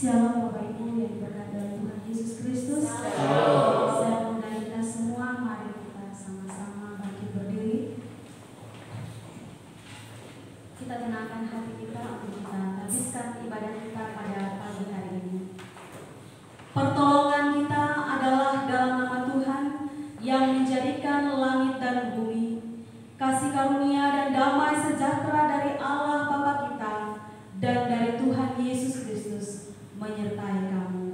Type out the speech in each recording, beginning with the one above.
Shalom Bapak Ibu yang diberkati oleh Tuhan Yesus Kristus. Shalom. Saya mengundang kita semua, mari kita sama-sama bangkit berdiri. Kita tenangkan hati kita untuk kita habiskan ibadah kita pada pagi hari ini. Pertolongan kita adalah dalam nama Tuhan yang menjadikan langit dan bumi. Kasih karunia dan damai sejahtera dari Allah Bapa kita dan dari Tuhan Yesus Kristus menyertai kamu.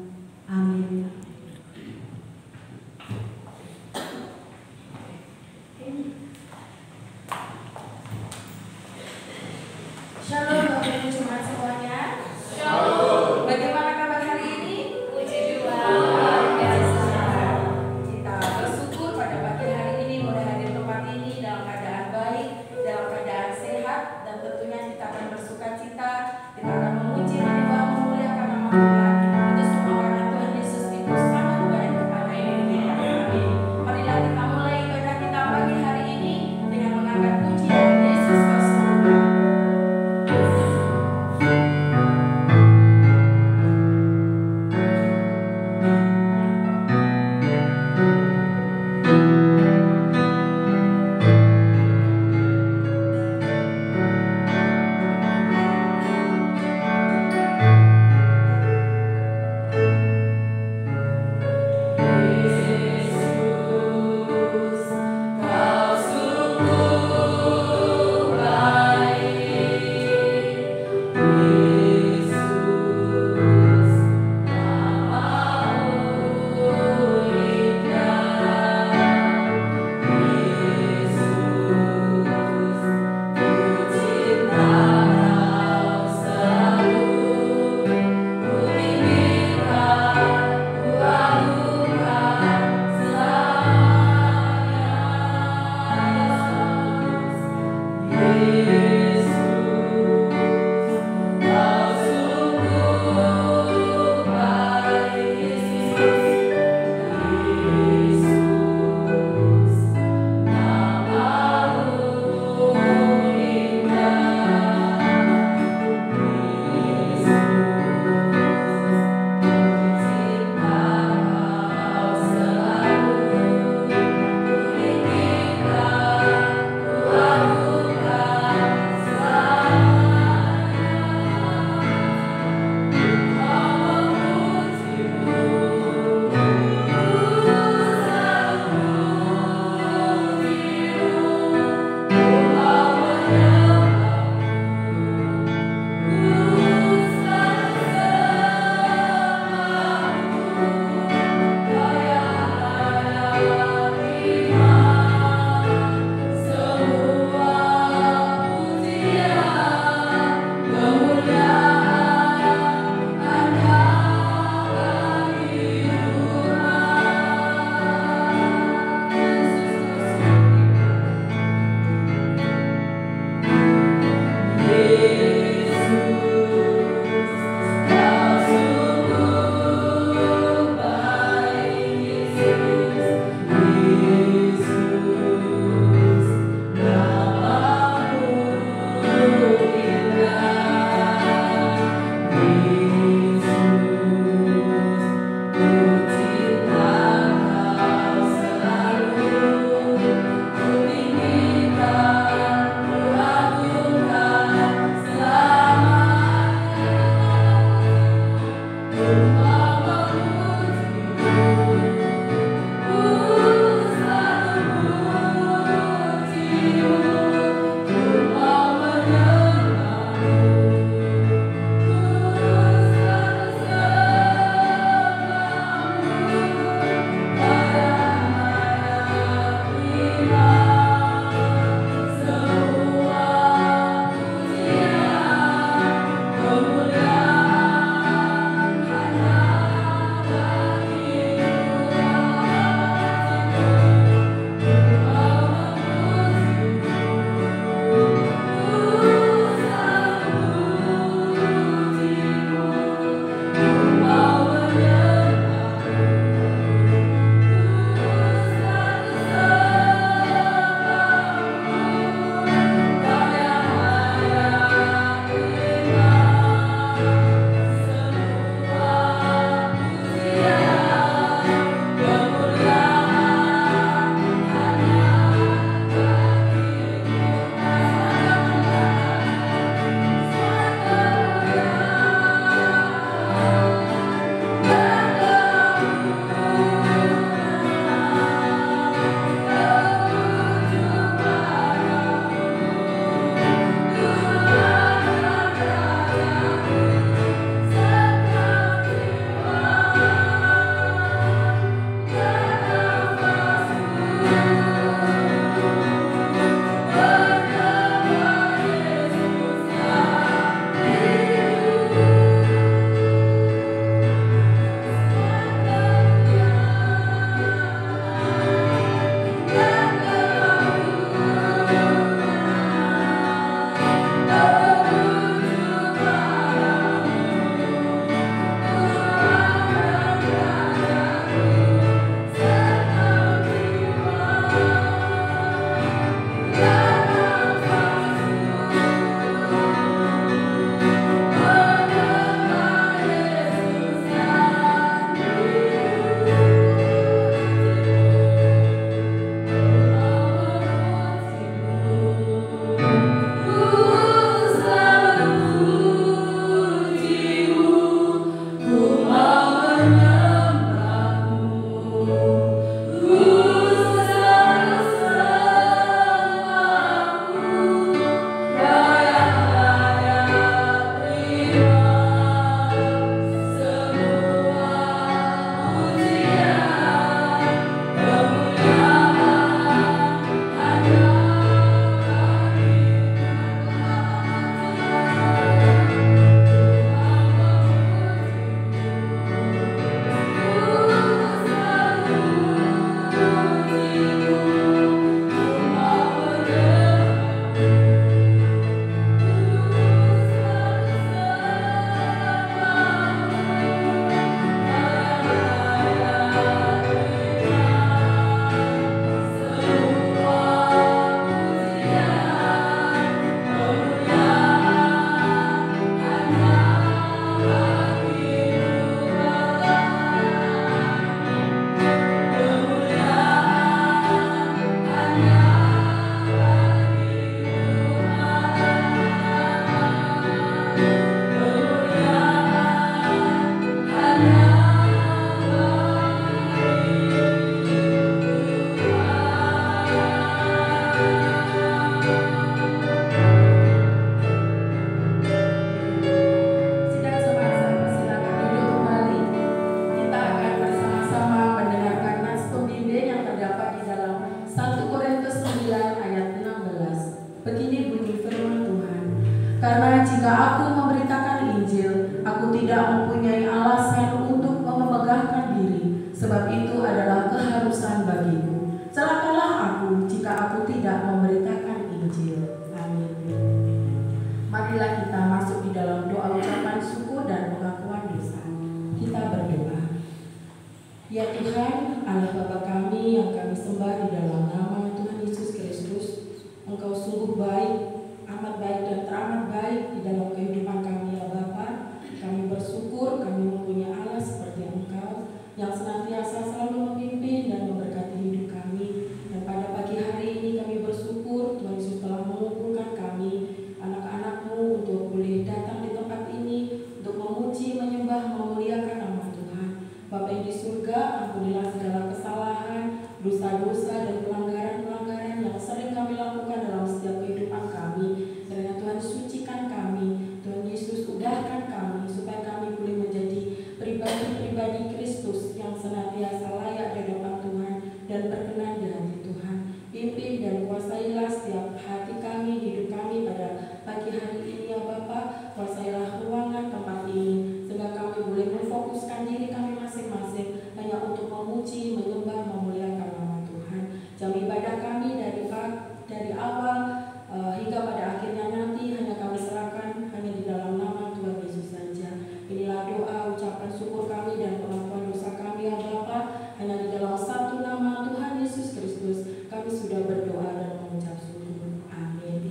Ya Tuhan, Allah Bapa kami yang kami sembah di dalam nama Tuhan Yesus Kristus, Engkau sungguh baik, amat baik dan teramat baik di dalam kehidupan kami ya Bapa. Kami bersyukur kami mempunyai Allah seperti Engkau yang senantiasa selalu memimpin dan memberkati hidup kami. Dan pada pagi hari ini kami bersyukur Tuhan Yesus telah mengumpulkan kami, anak-anak-Mu, untuk boleh datang di tempat ini untuk memuji, menyembah, memuliakan nama Tuhan. Bapa yang di surga, ampunilah segala kesalahan, dosa-dosa dan pelanggaran-pelanggaran yang sering kami lakukan dalam setiap kehidupan kami. Kiranya Tuhan sucikan kami, Tuhan Yesus udahkan kami supaya kami boleh menjadi pribadi-pribadi Kristus yang senantiasa layak di hadapan Tuhan dan berkenan di hati Tuhan. Pimpin dan kuasailah setiap hati kami, hidup kami pada pagi hari ini ya Bapa. Kuasailah ruangan tempat ini sehingga kami boleh memfokuskan diri kami masing-masing hanya untuk memuji, menyembah, memuliakan nama Tuhan. Jam ibadah kami dari awal hingga pada akhirnya nanti hanya kami serahkan hanya di dalam nama Tuhan Yesus saja. Inilah doa, ucapan syukur kami dan pengakuan dosa kami ya Bapa. Hanya di dalam satu nama Tuhan Yesus Kristus kami sudah berdoa dan mengucap syukur. Amin.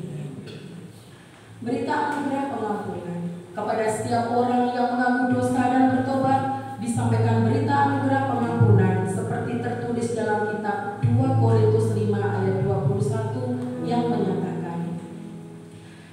Berita anugerah pengampunan kepada setiap orang yang mengaku dosa dan bertobat, disampaikan berita anugerah pengampunan seperti tertulis dalam kitab 2 Korintus 5 ayat 21 yang menyatakan,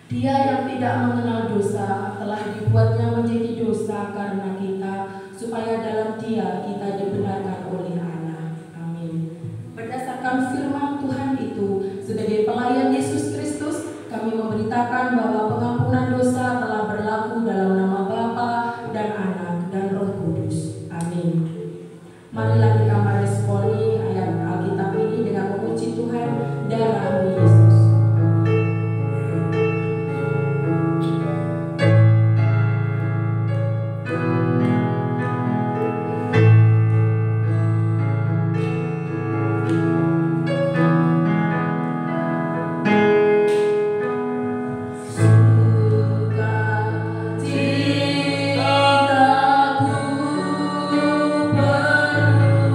Dia yang tidak mengenal dosa telah dibuatnya menjadi dosa karena kita, supaya dalam Dia kita dibenarkan oleh Allah. Amin. Berdasarkan firman Tuhan itu, sebagai pelayan Yesus Kristus, kami memberitakan bahwa pengampunan dosa telah berlaku dalam nama Bapa dan Anak dan Roh Kudus. Amin. Marilah kita meresponi ayat Alkitab ini dengan memuji Tuhan, darah-Mu Yesus. Sukacitaku penuh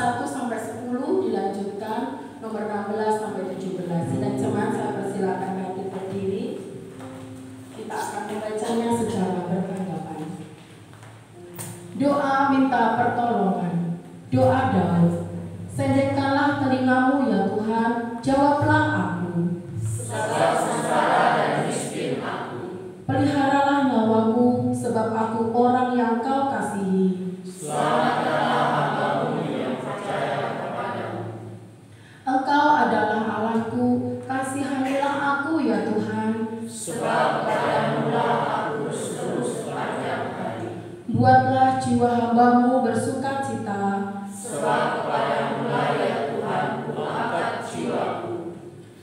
1 sampai 10 dilanjutkan nomor 16 sampai 17. Sidang jemaat saya persilakan bangkit berdiri. Kita akan membacanya secara bertanggapan. Doa minta pertolongan. Doa Daud. Sendekkanlah telingamu ya Tuhan, jawablah aku. Sebab sengsara dan miskin aku. Peliharalah nyawaku, sebab aku orang yang Kau kasihi. Selamatkanlah hamba-Mu yang percaya kepadamu. Engkau adalah Allahku, kasihanilah aku ya Tuhan. Sebab kepadamu-lah aku berseru sepanjang hari. Buatlah jiwa hamba-Mu bersuka cita. Sebab kepadamu-lah ya Tuhan ku angkat jiwaku.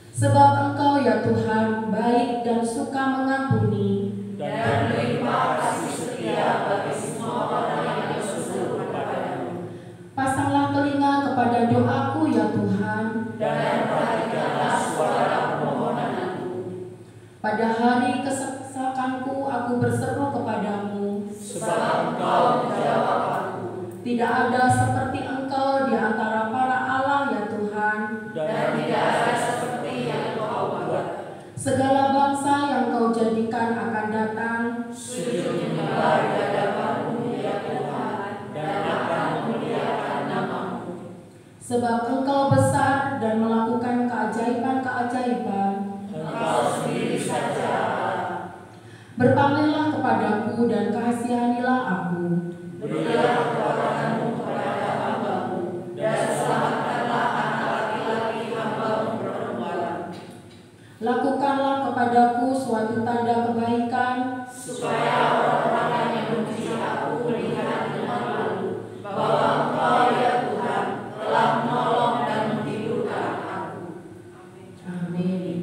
Sebab Engkau ya Tuhan baik dan suka mengampuni. Dan melimpah kasih setia bagi semua orang yang berseru kepadamu. Pasanglah telinga kepada doaku ya Tuhan. Dan perhatikanlah suara permohonanku. Pada hari kesesakanku aku berseru kepadamu. Sebab Engkau menjawab aku. Tidak ada seperti Engkau di antara para Allah ya Tuhan. Dan tidak ada seperti yang Kau buat. Segala bangsa yang Kau jadikan akan datang. Sujud menyembah di hadapan-Mu ya Tuhan. Dan akan memuliakan nama-Mu. Sebab Engkau besar dan melakukan keajaiban-keajaiban. Engkau sendiri saja Allah. Berpalinglah kepadaku dan kasihanilah aku. Berilah pertolongan-Mu kepada hamba-Mu. Dan selamatkanlah anak laki-laki hamba-Mu perempuan. Lakukanlah kepadaku suatu tanda kebaikan. Supaya orang-orang yang membenci aku melihat dengan malu bahwa Engkau ya Tuhan telah menolong dan menghidupkan aku. Amin.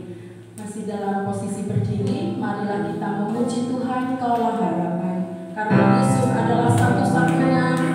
Masih dalam posisi berdiri, marilah kita memuji Tuhan, Kaulah harapan. Karena Yesus adalah satu-satunya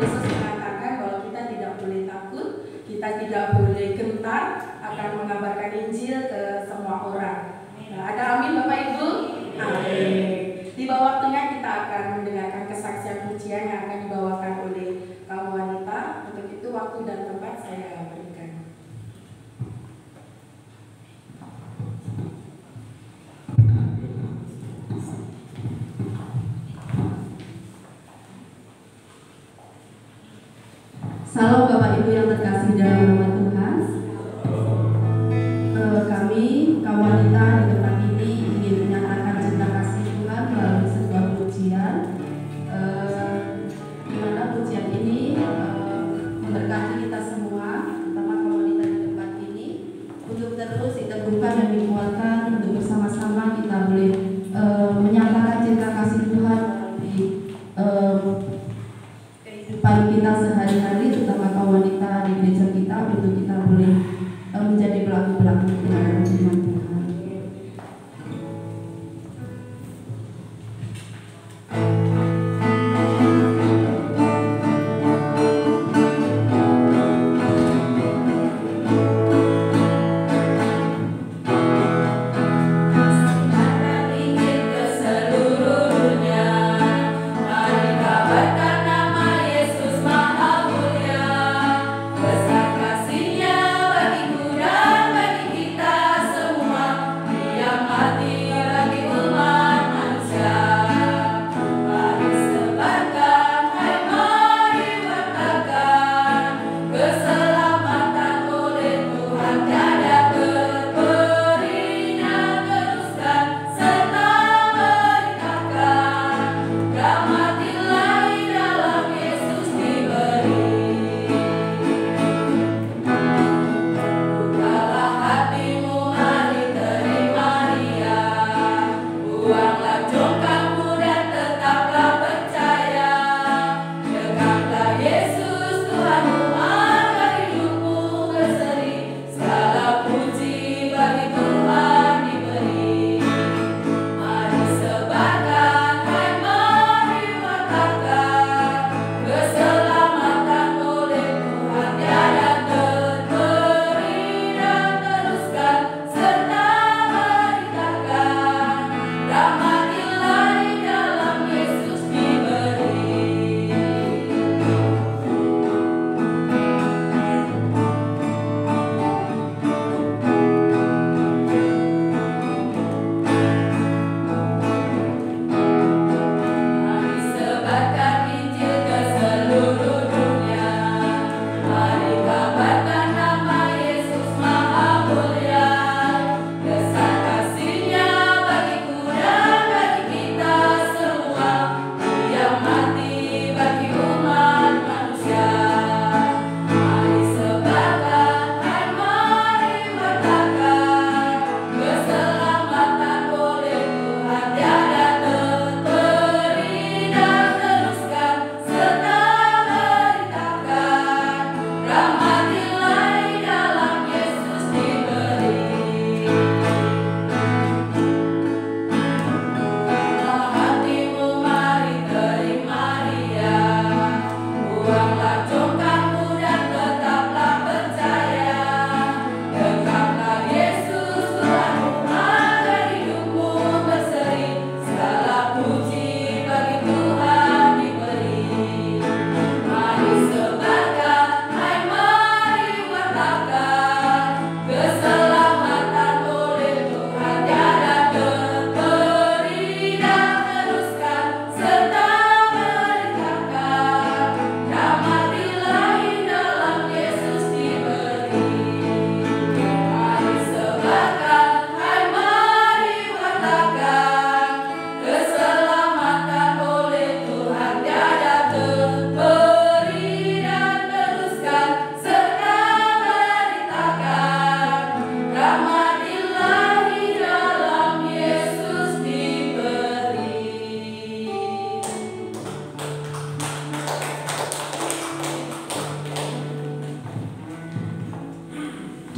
Yesus mengatakan bahwa kita tidak boleh takut, kita tidak boleh gentar akan mengabarkan Injil ke semua orang. Nah, ada amin Bapak Ibu? Amin. Tiba waktunya kita akan mendengarkan kesaksian pujian yang akan dibawakan oleh kaum wanita. Untuk itu waktu dan tempat saya berikan. Salam Bapak Ibu yang terkasih dalam nama Tuhan. Kami kaum wanita di tempat ini ingin menyatakan cinta kasih Tuhan melalui sebuah pujian, di mana pujian ini memberkati kita semua, terutama kaum wanita di tempat ini, untuk terus diteguhkan dan dikuatkan untuk bersama-sama kita boleh menyatakan cinta kasih Tuhan di kehidupan kita sehari-hari, terutama kaum wanita di gereja kita, untuk kita boleh menjadi pelaku-pelaku kebenaran firman Tuhan.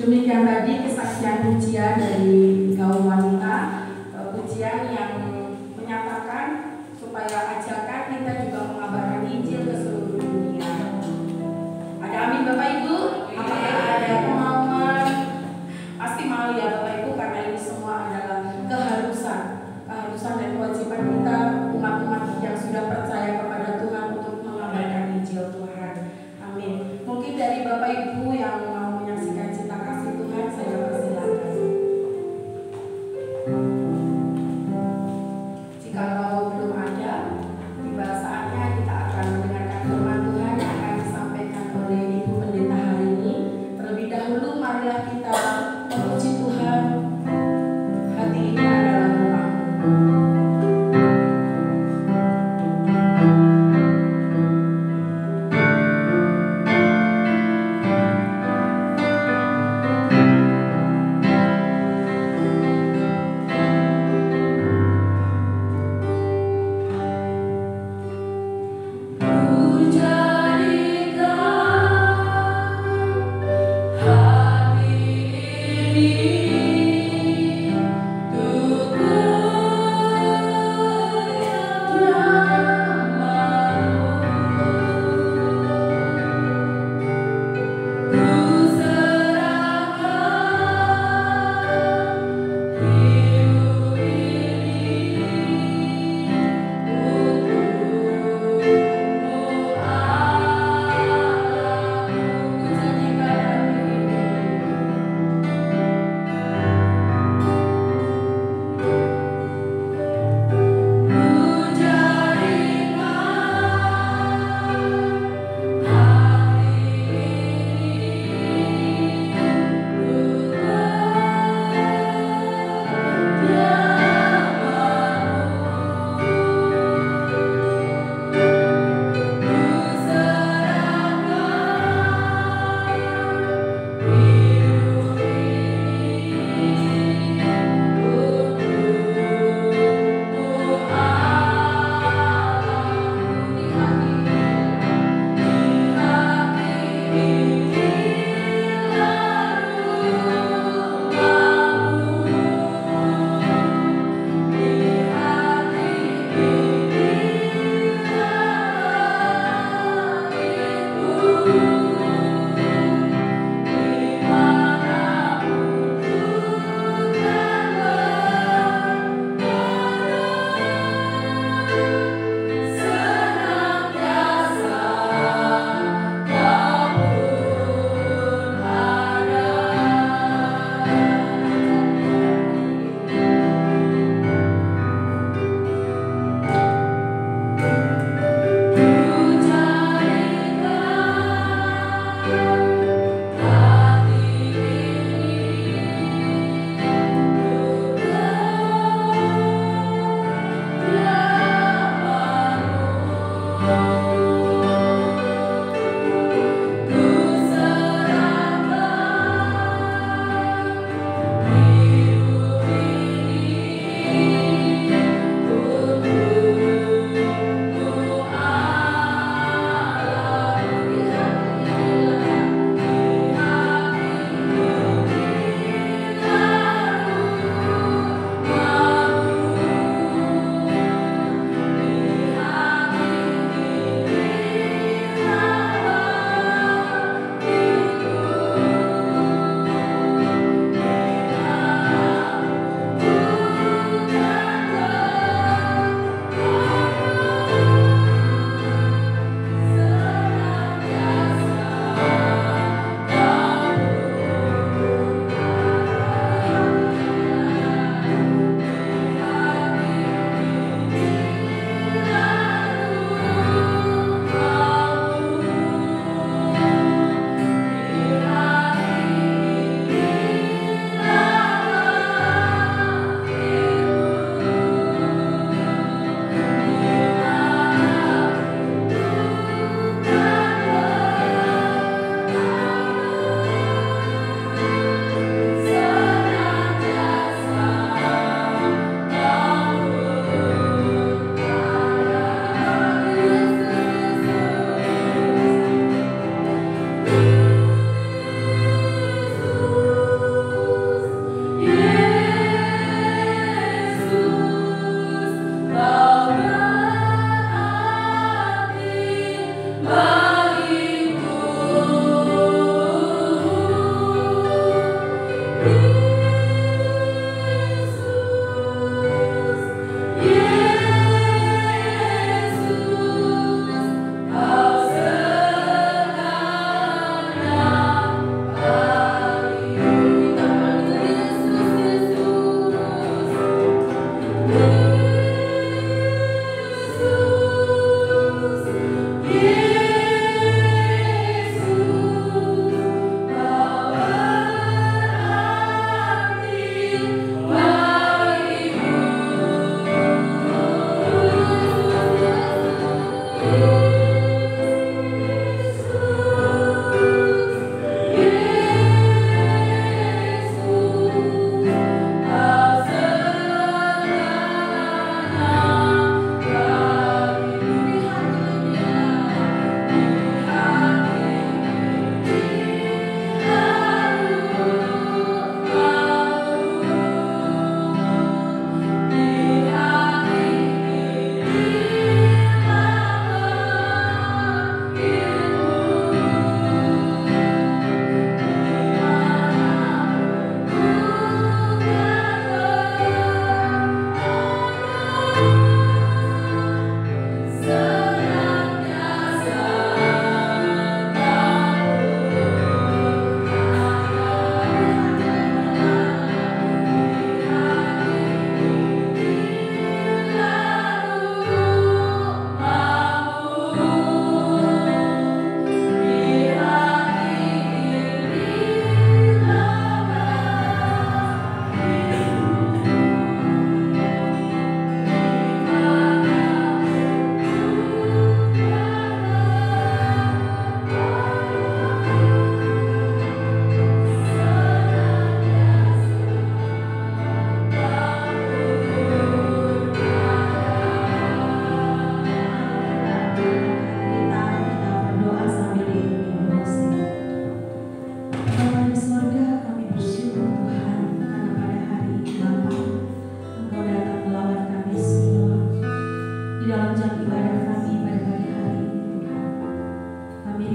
Demikian tadi kesaksian pujian dari kaum wanita, pujian yang menyatakan supaya ajakan kita juga mengabarkan Injil ke seluruh dunia.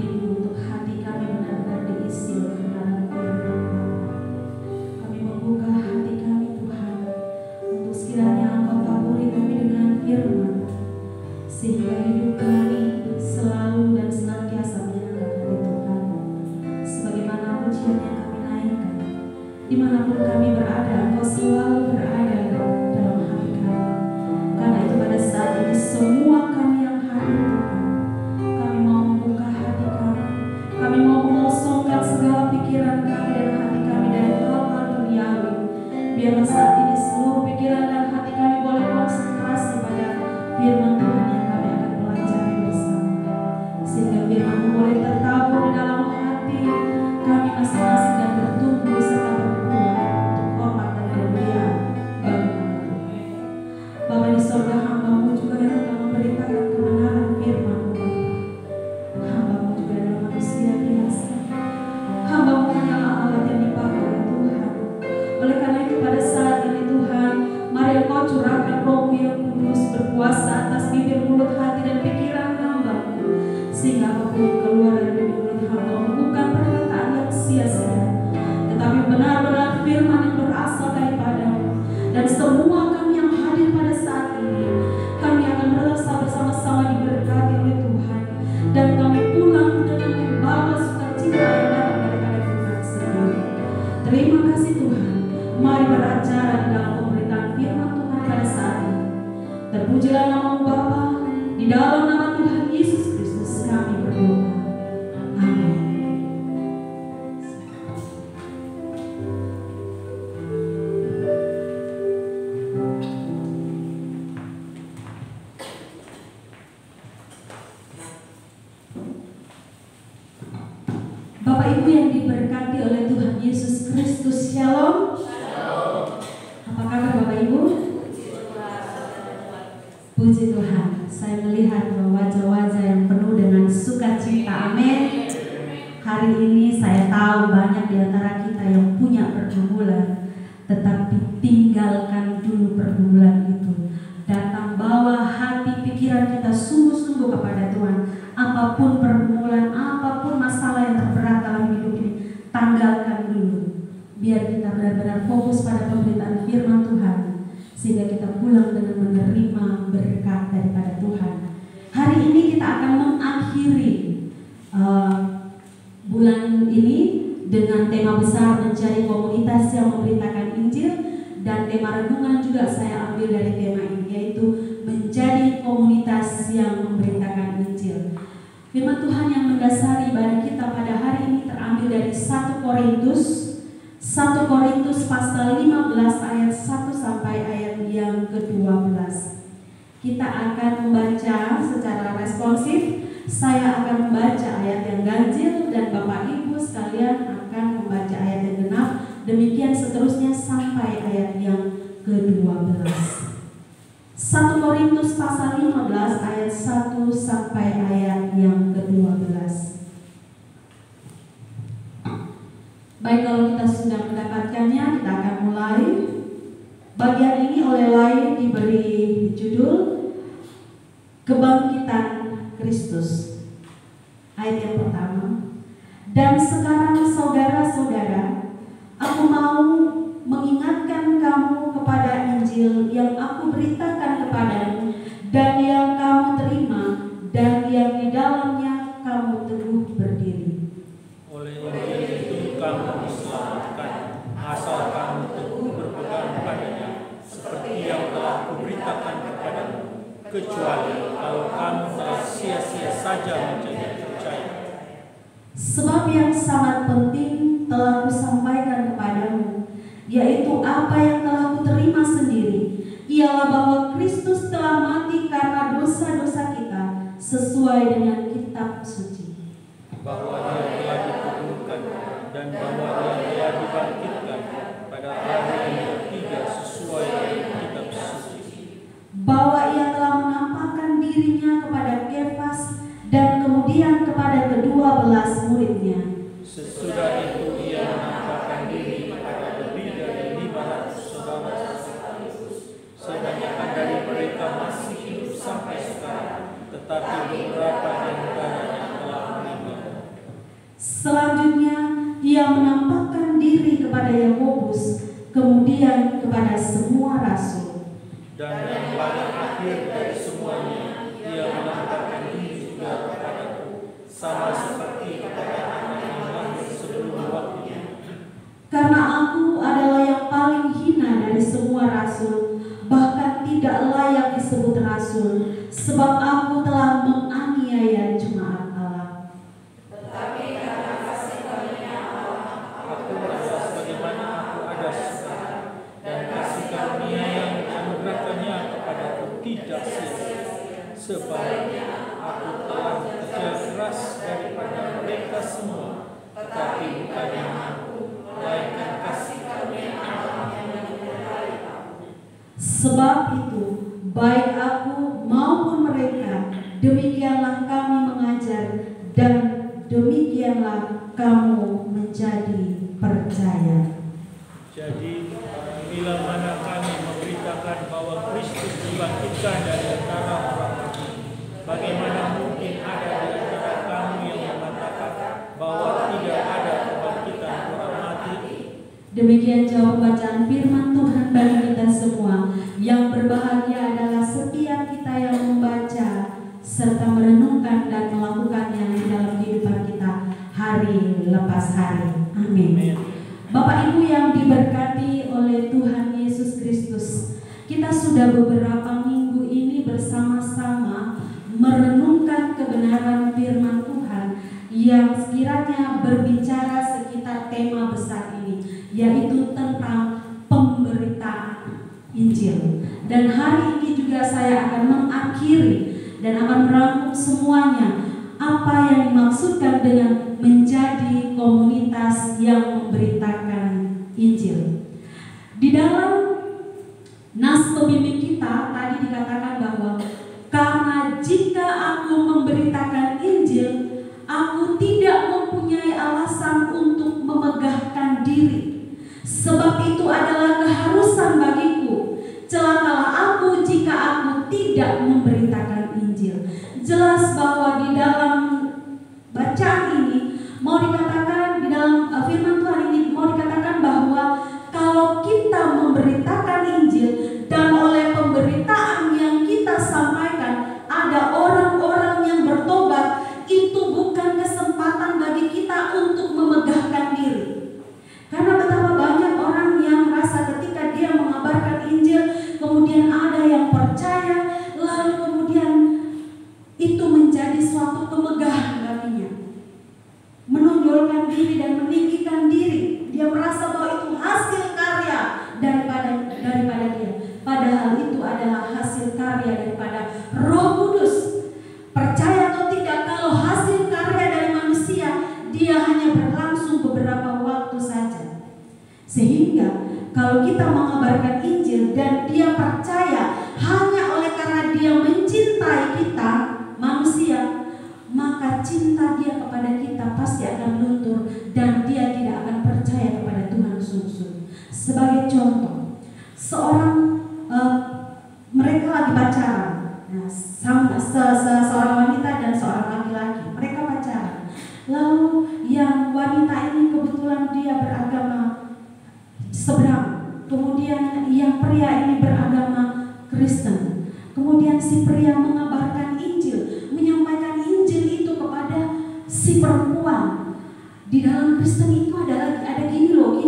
rindu untuk hati kami benar-benar diisi oleh kebenaran firman. Kami membuka hati kami Tuhan, untuk sekiranya Engkau taburi kami dengan firman, sehingga hidup kami selalu dan senantiasa menyenangkan hati Tuhan. Sebagaimana pujian yang kami naikkan, dimanapun kami berada, Engkau selalu berada dalam hati kami. Karena itu pada saat ini semua kami yang hadir Tuhan, kami mau membuka hati kami mau mengosongkan segala pikiran kami dan hati kami dari hal-hal duniawi. Biarlah saat ini seluruh pikiran dan hati kami boleh konsentrasi pada firman Tuhan yang kami akan pelajari bersama, sehingga firman-Mu boleh tertabur di dalam hati kami masing-masing dan bertumbuh serta berbuah untuk hormat dan kemuliaan bagi nama Tuhan. Bapa di sorga, hamba-Mu juga yang akan memberitakan kebenaran firman-Mu. Hamba-Mu juga adalah manusia biasa. Hamba-Mu hanyalah alat yang dipakai oleh Tuhan. Oleh karena itu pada saat ini Tuhan, mari Engkau curahkan Roh-Mu yang kudus berkuasa atas bibir, mulut, hati dan pikiran hamba-Mu, sehingga apapun yang keluar dari bibir mulut hamba-Mu bukan perkataan yang sia-sia, tetapi benar-benar firman yang berasal daripada-Mu. Dan semua kami yang hadir pada saat ini, kami akan merasa bersama-sama diberkati oleh Tuhan, dan kami pulang dengan membawa sukacita yang datang daripada Tuhan sendiri. Terima kasih Tuhan. Mari beracara di dalam pemberitaan firman Tuhan pada saat ini. Terpujilah nama-Mu Bapa, di dalam nama Tuhan Yesus Kristus kami berdoa. Amin. Bapak Ibu yang diberkati oleh Tuhan Yesus Kristus, Shalom. Apa kabar Bapak Ibu? Puji Tuhan, saya melihat bahwa wajah-wajah yang penuh dengan sukacita. Amin. Hari ini saya tahu banyak di antara kita yang punya pergumulan, tetapi tinggalkan dulu pergumulan itu. Datang bawa hati pikiran kita sungguh-sungguh kepada Tuhan. Apapun pergumulan, apapun masalah yang terberat dalam hidup ini, tanggalkan dulu. Biar kita benar-benar fokus pada pemberitaan firman Tuhan, sehingga kita pulang dengan menerima berkat daripada Tuhan. Hari ini kita akan mengakhiri bulan ini dengan tema besar menjadi komunitas yang memberitakan Injil, dan tema renungan juga saya ambil dari tema ini, yaitu menjadi komunitas yang memberitakan Injil. Firman Tuhan yang mendasari ibadah kita pada hari ini terambil dari 1 Korintus pasal 15 ayat 1 sampai ayat yang ke-12. Kita akan membaca secara responsif. Saya akan membaca ayat yang ganjil dan Bapak Ibu sekalian akan membaca ayat yang genap. Demikian seterusnya sampai ayat yang ke-12. 1 Korintus pasal 15 ayat 1 sampai ayat yang ke-12. Baik, kalau kita sudah mendapatkannya, kita akan mulai. Bagian ini oleh Lai diberi judul Kebangkitan Kristus. Ayat yang pertama. Dan sekarang saudara-saudara, aku mau mengingatkan kamu kepada Injil yang aku beritakan kepadamu dan yang kamu terima dan yang di dalamnya kamu teguh berdiri. Oleh itu kamu diselamatkan, asal kamu teguh berpegang padanya, seperti yang telah kuberitakan kepadamu, kecuali kalau kamu telah sia-sia saja menjadi percaya. Sebab yang sangat penting telah kusampaikan kepadamu, yaitu apa yang telah kuterima sendiri, ialah bahwa Kristus telah mati karena dosa-dosa kita sesuai dengan kitab suci, bahwa Dia telah dikuburkan dan bahwa Dia telah dibangkitkan pada hari yang ketiga sesuai dengan kitab suci, bahwa Ia telah menampakkan dirinya kepada Kefas dan kemudian kepada ke-12 muridnya. Sesudah itu Ia menampakkan diri kepada lebih dari 500 saudara sekaligus. Sebanyakan dari mereka masih hidup sampai sekarang, tetapi beberapa di antaranya telah meninggal. Selanjutnya ia menampakkan diri kepada Yakobus, kemudian kepada semua rasul. Dan pada akhir dari semuanya, ia menampakkan diri juga kepadaku, sama seperti kepada anak yang lahir sebelum waktunya. Karena aku adalah yang paling hina dari semua rasul, bahkan tidak layak disebut rasul, sebab aku telah menganiaya jemaat Allah. Tetapi karena kasih karunia Allah, Aku merasa sebagaimana aku ada sekarang, dan kasih karunia yang dianugerahkannya kepadaku tidak sia-sia. Sebaliknya, aku telah bekerja keras daripada mereka semua, tetapi bukannya aku, melainkan kasih karunia Allah yang menyertai aku. Sebab itu, baik aku maupun mereka, demikianlah kami mengajar, dan demikianlah kamu menjadi percaya. Jadi, bila mana kami memberitakan bahwa Kristus dibangkitkan dari antara orang mati, bagaimana mungkin ada di antara kamu yang mengatakan bahwa tidak ada kebangkitan orang mati? Demikian jawab bacaan firman Tuhan bagi kita semua. Yang berbahagia adalah setiap kita yang membaca serta merenungkan dan melakukannya di dalam kehidupan kita hari lepas hari. Amin. Bapak Ibu yang diberkati oleh Tuhan Yesus Kristus, kita sudah beberapa minggu ini bersama-sama merenungkan kebenaran firman Tuhan yang sekiranya berbicara sekitar tema besar ini, yaitu tentang pemberitaan Injil. Dan hari ini juga saya akan mengakhiri dan akan merangkum semuanya apa yang dimaksudkan dengan menjadi komunitas yang memberitakan Injil. Di dalam nas pembimbing kita tadi dikatakan bahwa karena jika aku memberitakan Injil, aku tidak mempunyai alasan untuk memegahkan diri, sebab itu adalah keharusan bagiku. Celakalah aku jika aku tidak memberitakan Injil. Jelas bahwa di dalam bacaan ini mau dikatakan, di dalam firman Tuhan ini mau dikatakan bahwa kalau kita memberitakan Injil dan oleh pemberitaan yang kita sampaikan ada orang-orang yang bertobat, itu bukan kesempatan bagi kita untuk memegahkan diri. Karena betapa banyak orang yang merasa ketika dia mengabarkan Injil, kemudian ada yang percaya, lalu kemudian itu menjadi suatu kemegahan baginya, menonjolkan diri dan meninggikan diri. Dia merasa bahwa itu hasil karya daripada dia, padahal itu adalah hasil karya daripada Roh Kudus. Percaya atau tidak, kalau hasil karya dari manusia, dia hanya berlangsung beberapa waktu saja. Sehingga kalau kita mengabarkan Injil dan dia percaya hanya oleh karena dia mencintai kita, manusia, maka cinta dia kepada kita pasti akan luntur dan dia tidak akan percaya kepada Tuhan sungguh-sungguh. Sebagai contoh, mereka lagi pacaran, seorang wanita dan seorang laki-laki, mereka pacaran. Lalu yang wanita ini kebetulan dia beragama seberang, kemudian yang pria ini beragama Kristen. Kemudian si pria mengabarkan Injil, menyampaikan Injil itu kepada si perempuan. Di dalam Kristen itu ada gini loh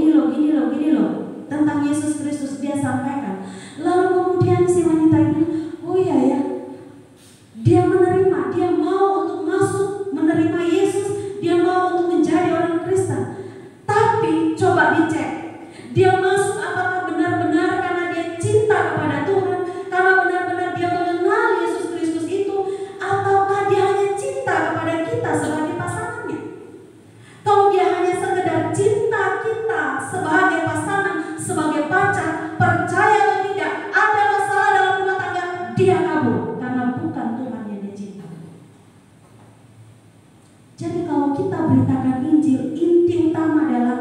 tentang Yesus Kristus dia sampaikan. Lalu kemudian si wanita ini, oh iya ya, dia menerima, dia mau untuk masuk menerima Yesus, dia mau untuk menjadi orang Kristen. Tapi coba dicek, dia masuk apakah benar-benar karena dia cinta kepada Tuhan, karena benar-benar dia mengenal Yesus Kristus itu, ataukah dia hanya cinta kepada kita sebagai pasangannya? Kalau dia hanya sekedar cinta kita sebagai pasangan, sebagai pacar, percaya atau tidak, ada masalah dalam rumah tangga, dia kabur karena bukan Tuhan yang dia cinta. Jadi kalau kita beritakan Injil, inti utama adalah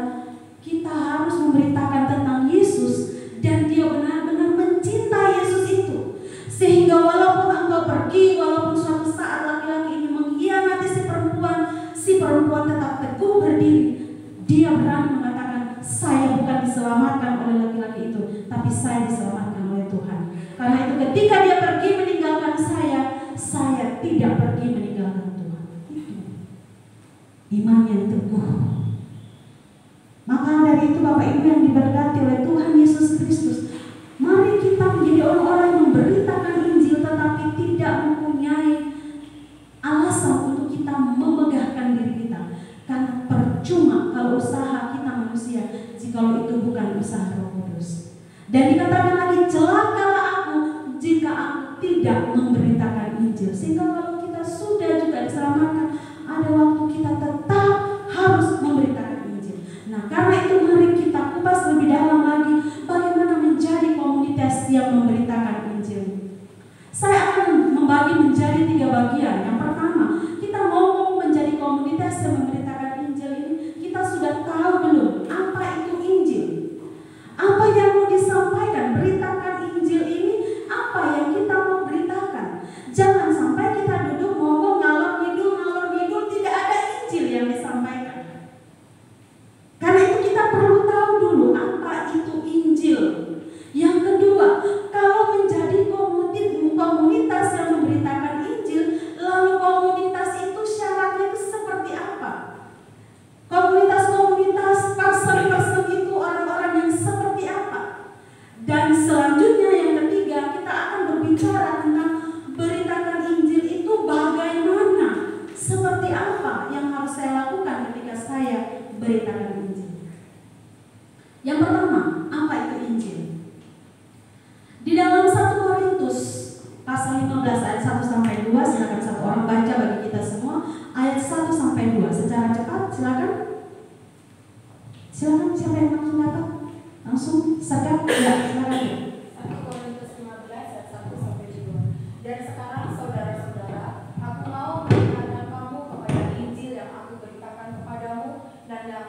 kita harus memberitakan tentang Yesus dan dia benar-benar mencintai Yesus itu. Sehingga walaupun engkau pergi, walaupun suatu saat laki-laki ini mengkhianati si perempuan tetap teguh berdiri. Dia berani mengatakan, saya bukan diselamatkan oleh laki-laki itu, tapi saya diselamatkan oleh Tuhan. Karena itu ketika dia pergi meninggalkan saya tidak pergi meninggalkan Tuhan. Itu iman yang teguh. Maka dari itu Bapak Ibu yang diberkati oleh Tuhan Yesus Kristus, mari kita menjadi orang-orang yang memberitakan Injil tetapi tidak mempunyai alasan untuk kita memegahkan diri kita. Karena percuma kalau usaha kita manusia jikalau itu bukan usaha Roh Kudus. Dan dikatakan lagi, celakalah aku jika aku tidak memberitakan Injil. Sehingga kalau kita sudah juga diselamatkan, ada waktu kita tetap harus memberitakan Injil. Nah, karena itu mari kita kupas lebih dalam lagi bagaimana menjadi komunitas yang memberitakan Injil. Saya akan membagi menjadi 3 bagian. Yang pertama, kita ngomong menjadi komunitas yang memberitakan Injil ini, kita sudah tahu belum apa itu Injil? Apa yang mau disampaikan? Beritakan Injil ini, apa yang kita mau beritakan? Jangan sampai kita duduk ngomong ngalor ngidul, tidak ada Injil yang disampaikan. Karena itu kita perlu tahu dulu apa itu Injil. Yang kedua, kalau menjadi komunitas yang memberitakan Injil, lalu komunitas itu syaratnya itu seperti apa? Komunitas person itu orang-orang yang seperti apa? Dan selanjutnya yang ketiga, kita akan berbicara tentang beritakan Injil itu bagaimana, seperti apa yang harus saya lakukan ketika saya beritakan Injil. Yang pertama, apa itu Injil? Di dalam 1 Korintus pasal 15 ayat 1 sampai 2, silakan satu orang baca bagi kita semua ayat 1 sampai 2 secara cepat, silakan. Silakan, siapa yang langsung dapat? Langsung sedap ya, silakan. 1 Korintus 15 ayat 1 sampai 2. Dan sekarang saudara-saudara, aku mau mengingatkan kamu kepada Injil yang aku beritakan kepadamu dan yang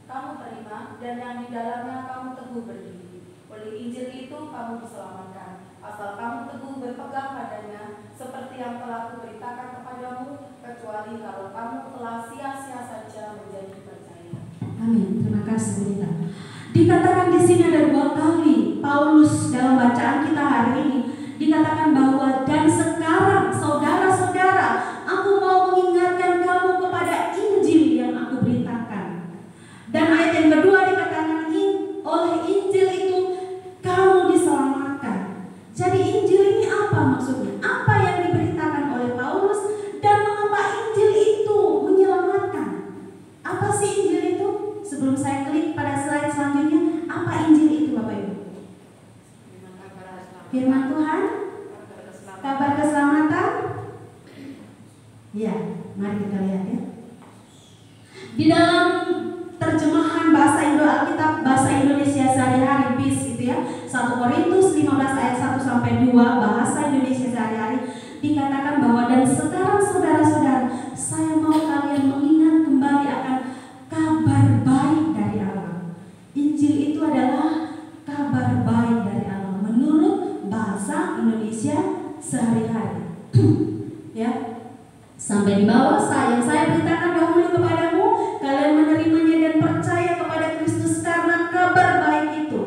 kamu terima dan yang di dalamnya kamu teguh berdiri. Oleh Injil itu kamu diselamatkan, asal kamu teguh berpegang padanya, seperti yang telah kuberitakan kepadamu, kecuali kalau kamu telah sia-sia saja menjadi percaya. Amin. Terima kasih Bunda. Dikatakan di sini ada 2 kali Paulus dalam bacaan kita hari ini dikatakan bahwa dan sekarang saudara-saudara, aku mau mengingatkan kamu kepada Injil yang aku beritakan. Dan ayat yang kedua dikatakan oleh Injil itu kamu diselamatkan. Jadi Injil ini apa maksudnya? Apa yang diberitakan oleh Paulus dan mengapa Injil itu menyelamatkan? Apa sih Injil itu? Sebelum saya klik pada slide selanjutnya, apa Injil itu Bapak Ibu? Firman Tuhan, kabar keselamatan. Ya, mari kita lihat ya. Di dalam terjemahan bahasa Alkitab bahasa Indonesia sehari-hari BIS itu ya, 1 Korintus 15 ayat 1 sampai 2 bahasa Indonesia sehari-hari dikatakan bahwa dan sekarang saudara-saudara, saya mau kalian mengingat kembali akan kabar baik dari Allah. Injil itu adalah kabar baik dari Allah menurut bahasa Indonesia sehari-hari. Ya. Sampai di bawah, yang saya beritakan dahulu kepadamu, kalian menerimanya dan percaya kepada Kristus karena kabar baik itu.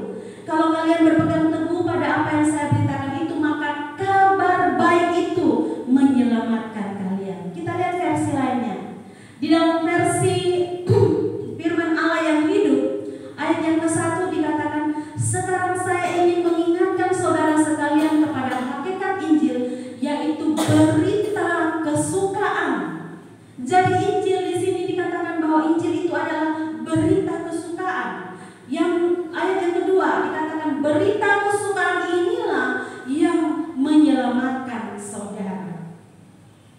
Kalau kalian berpegang teguh pada apa yang saya beritakan itu, maka kabar baik itu menyelamatkan kalian. Kita lihat versi lainnya. Di dalam versi Firman Allah yang hidup, ayat yang ke-1 dikatakan, sekarang saya ingin mengingatkan saudara sekalian kepada hakikat Injil, yaitu berita kesukaan. Jadi Injil di sini dikatakan bahwa Injil itu adalah berita kesukaan. Yang ayat yang kedua dikatakan berita kesukaan inilah yang menyelamatkan saudara.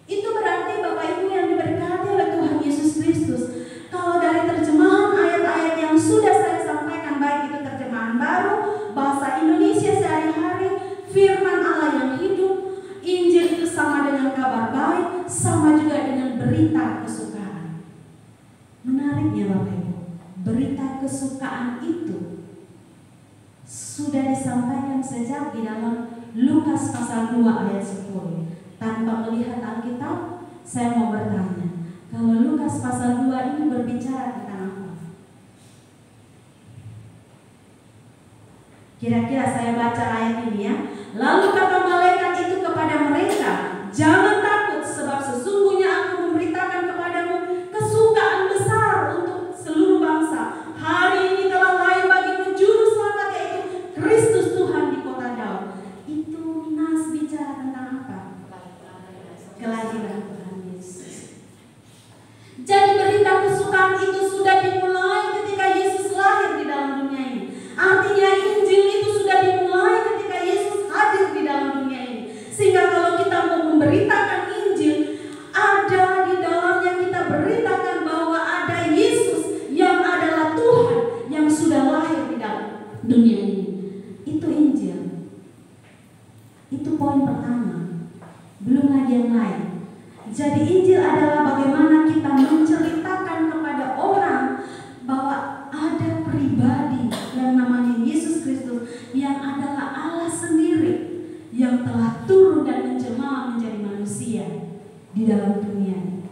Itu berarti Bapak Ibu yang diberkati oleh Tuhan Yesus Kristus. Kalau dari terjemahan ayat-ayat yang sudah saya sampaikan, baik itu terjemahan baru, bahasa Indonesia sehari-hari, firman Allah yang hidup, Injil itu sama dengan kabar baik, sama juga dengan berita kesukaan. Menariknya Bapak Ibu, berita kesukaan itu sudah disampaikan sejak di dalam Lukas pasal 2 ayat 10. Tanpa melihat Alkitab, saya mau bertanya, Kalau Lukas pasal 2 ini berbicara tentang apa? Kira-kira saya baca ayat ini ya. Lalu kata malaikat itu kepada mereka, jangan takut, sebab sesungguhnya aku memberitakan kepadamu kesukaan besar untuk seluruh bangsa. Hari ini telah lahir bagimu juru selamat, yaitu Kristus Tuhan di kota Daud. Itu nas bicara tentang apa? Kelahiran Tuhan Yesus. Jadi berita kesukaan itu sudah dimulai ketika Yesus lahir di dalam dunia ini. Artinya Injil itu sudah dimulai ketika Yesus hadir di dalam dunia ini. Sehingga kalau kita mau memberitakan Injil, ada di dalamnya kita beritakan bahwa ada Yesus yang adalah Tuhan yang sudah lahir di dalam dunia ini. Itu Injil. Itu poin pertama. Belum lagi yang lain. Jadi Injil adalah bagaimana kita menceritakan kepada orang bahwa ada pribadi yang namanya Yesus Kristus yang adalah Allah sendiri yang telah turun dan menjelma menjadi manusia di dalam dunia ini.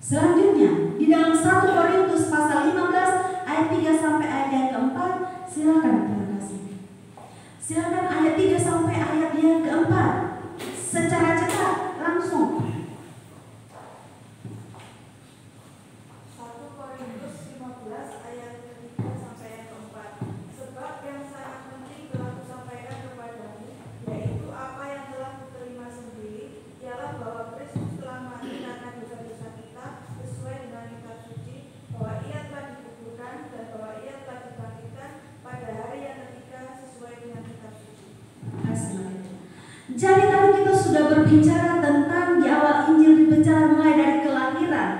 Selanjutnya di dalam 1 Korintus pasal 15 ayat 3 sampai ayat yang keempat, silakan terima kasih. Silakan ayat 3 sampai ayat yang keempat secara cepat langsung. 1 Korintus 15 ayat ke-3 sampai ayat ke-4. Sebab yang sangat penting telah kusampaikan kepadamu, yaitu apa yang telah kuterima sendiri, ialah bahwa Kristus telah mati karena dosa-dosa kita sesuai dengan kitab suci, bahwa ia telah dikuburkan dan bahwa ia telah dibangkitkan pada hari yang ketiga sesuai dengan kitab suci. Jadi tadi kita sudah berbicara tentang di awal Injil berbicara mulai dari kelahiran,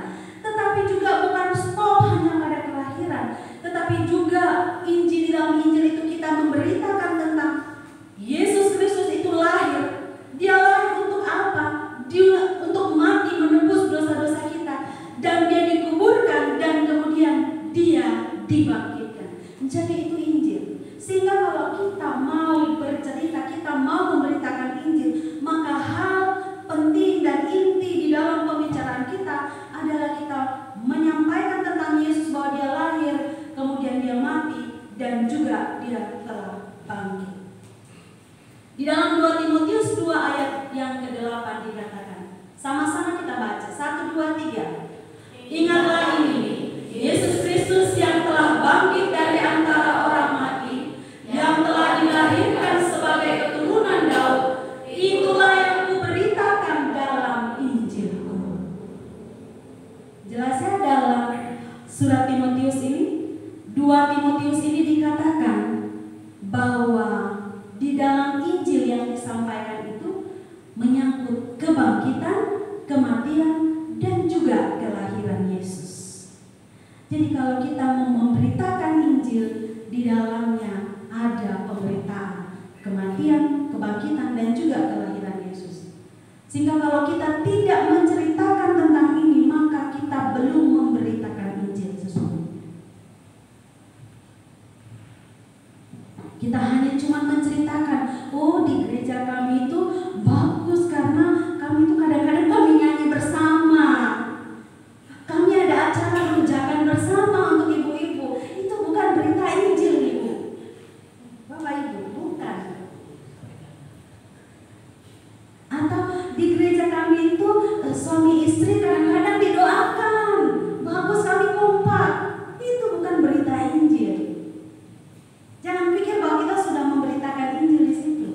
tetapi juga bukan stop hanya pada kelahiran, tetapi juga Injil, di dalam Injil itu kita memberitakan tentang Yesus Kristus itu lahir. Dia lahir untuk apa? Dia untuk mati menebus dosa-dosa kita, dan dia dikuburkan dan kemudian dia dibangkitkan. Jadi itu Injil. Sehingga kalau kita mau bercerita, kita mau memberitakan Injil, maka hal penting dan inti di dalam pembicaraan kita adalah kita menyampaikan tentang Yesus, bahwa dia lahir, kemudian dia mati, dan juga dia telah bangkit. Di dalam 2 Timotius 2 ayat yang ke-8 dikatakan, sama-sama kita baca, 1, 2, 3. Ingatlah ini, Yesus Kristus yang telah bangkit dari antara orang mati, yang telah dilahirkan sebagai keturunan Daud, itulah yang kuberitakan dalam Injilku. Jelasnya dalam surat Timotius ini, 2 Timotius ini dikatakan bahwa di dalam Injil yang disampaikan itu menyangkut kebangkitan, kematian, dan juga kelahiran Yesus. Jadi kalau kita mau memberitakan Injil, di dalamnya ada pemberitaan kematian, kebangkitan, dan juga kelahiran Yesus. Sehingga kalau kita tidak menceritakan tentang ini, maka kita belum memberitakan Injil sesungguhnya. Kita hanya cuma menceritakan, oh di gereja kami itu bagus karena kami itu kadang-kadang kami nyanyi bersama. Kami ada acara rujakan bersama untuk ibu-ibu. Itu bukan berita Injil, Ibu. Bapak Ibu, bukan. Atau di gereja kami itu suami istri kadang-kadang didoakan. Bagus, kami kompak. Itu bukan berita Injil. Jangan pikir bahwa kita sudah memberitakan Injil di situ.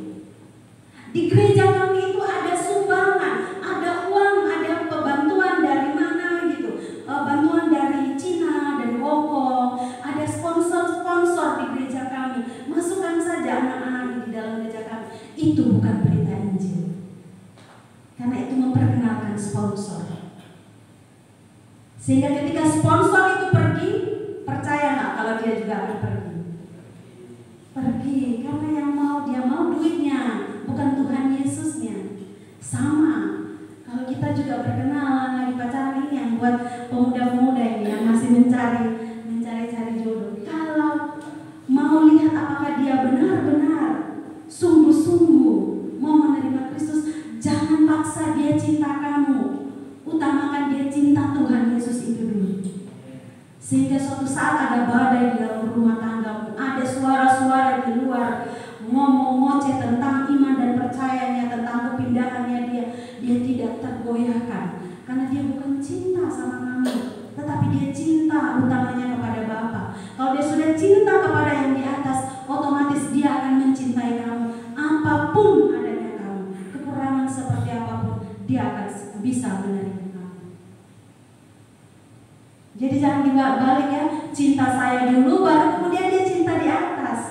Di gereja kami itu ada sumbangan, ada uang, ada bantuan dari mana gitu. Bantuan dari Cina, dari Hong Kong, ada sponsor-sponsor di gereja kami. Masukkan saja anak-anak di dalam gereja kami. Itu bukan berita Injil. Karena itu memperkenalkan sponsor. Sehingga ketika sponsor itu pergi, percaya nggak kalau dia juga akan pergi? Pergi, karena yang mau, dia mau duitnya, bukan Tuhan Yesusnya. Sama, kalau kita juga berkenalan lagi pacaran ini, yang buat pemuda-pemuda ini yang masih mencari jodoh. Kalau mau lihat apakah dia benar-benar sungguh-sungguh mau menerima Kristus, jangan paksa dia cinta kamu. Sehingga suatu saat ada badai di dalam rumah tanggamu, ada suara-suara di luar ngomong ngoceh tentang iman dan percayanya, tentang kepindahannya dia tidak tergoyahkan karena dia bukan cinta sama kamu, tetapi dia cinta utamanya kepada Bapa. Kalau dia sudah cinta kepada yang di atas, otomatis dia akan mencintai kamu apapun adanya kamu, kekurangan seperti apapun dia akan bisa menerima kamu. Jadi jangan dibalik ya, cinta saya dulu baru kemudian dia cinta di atas.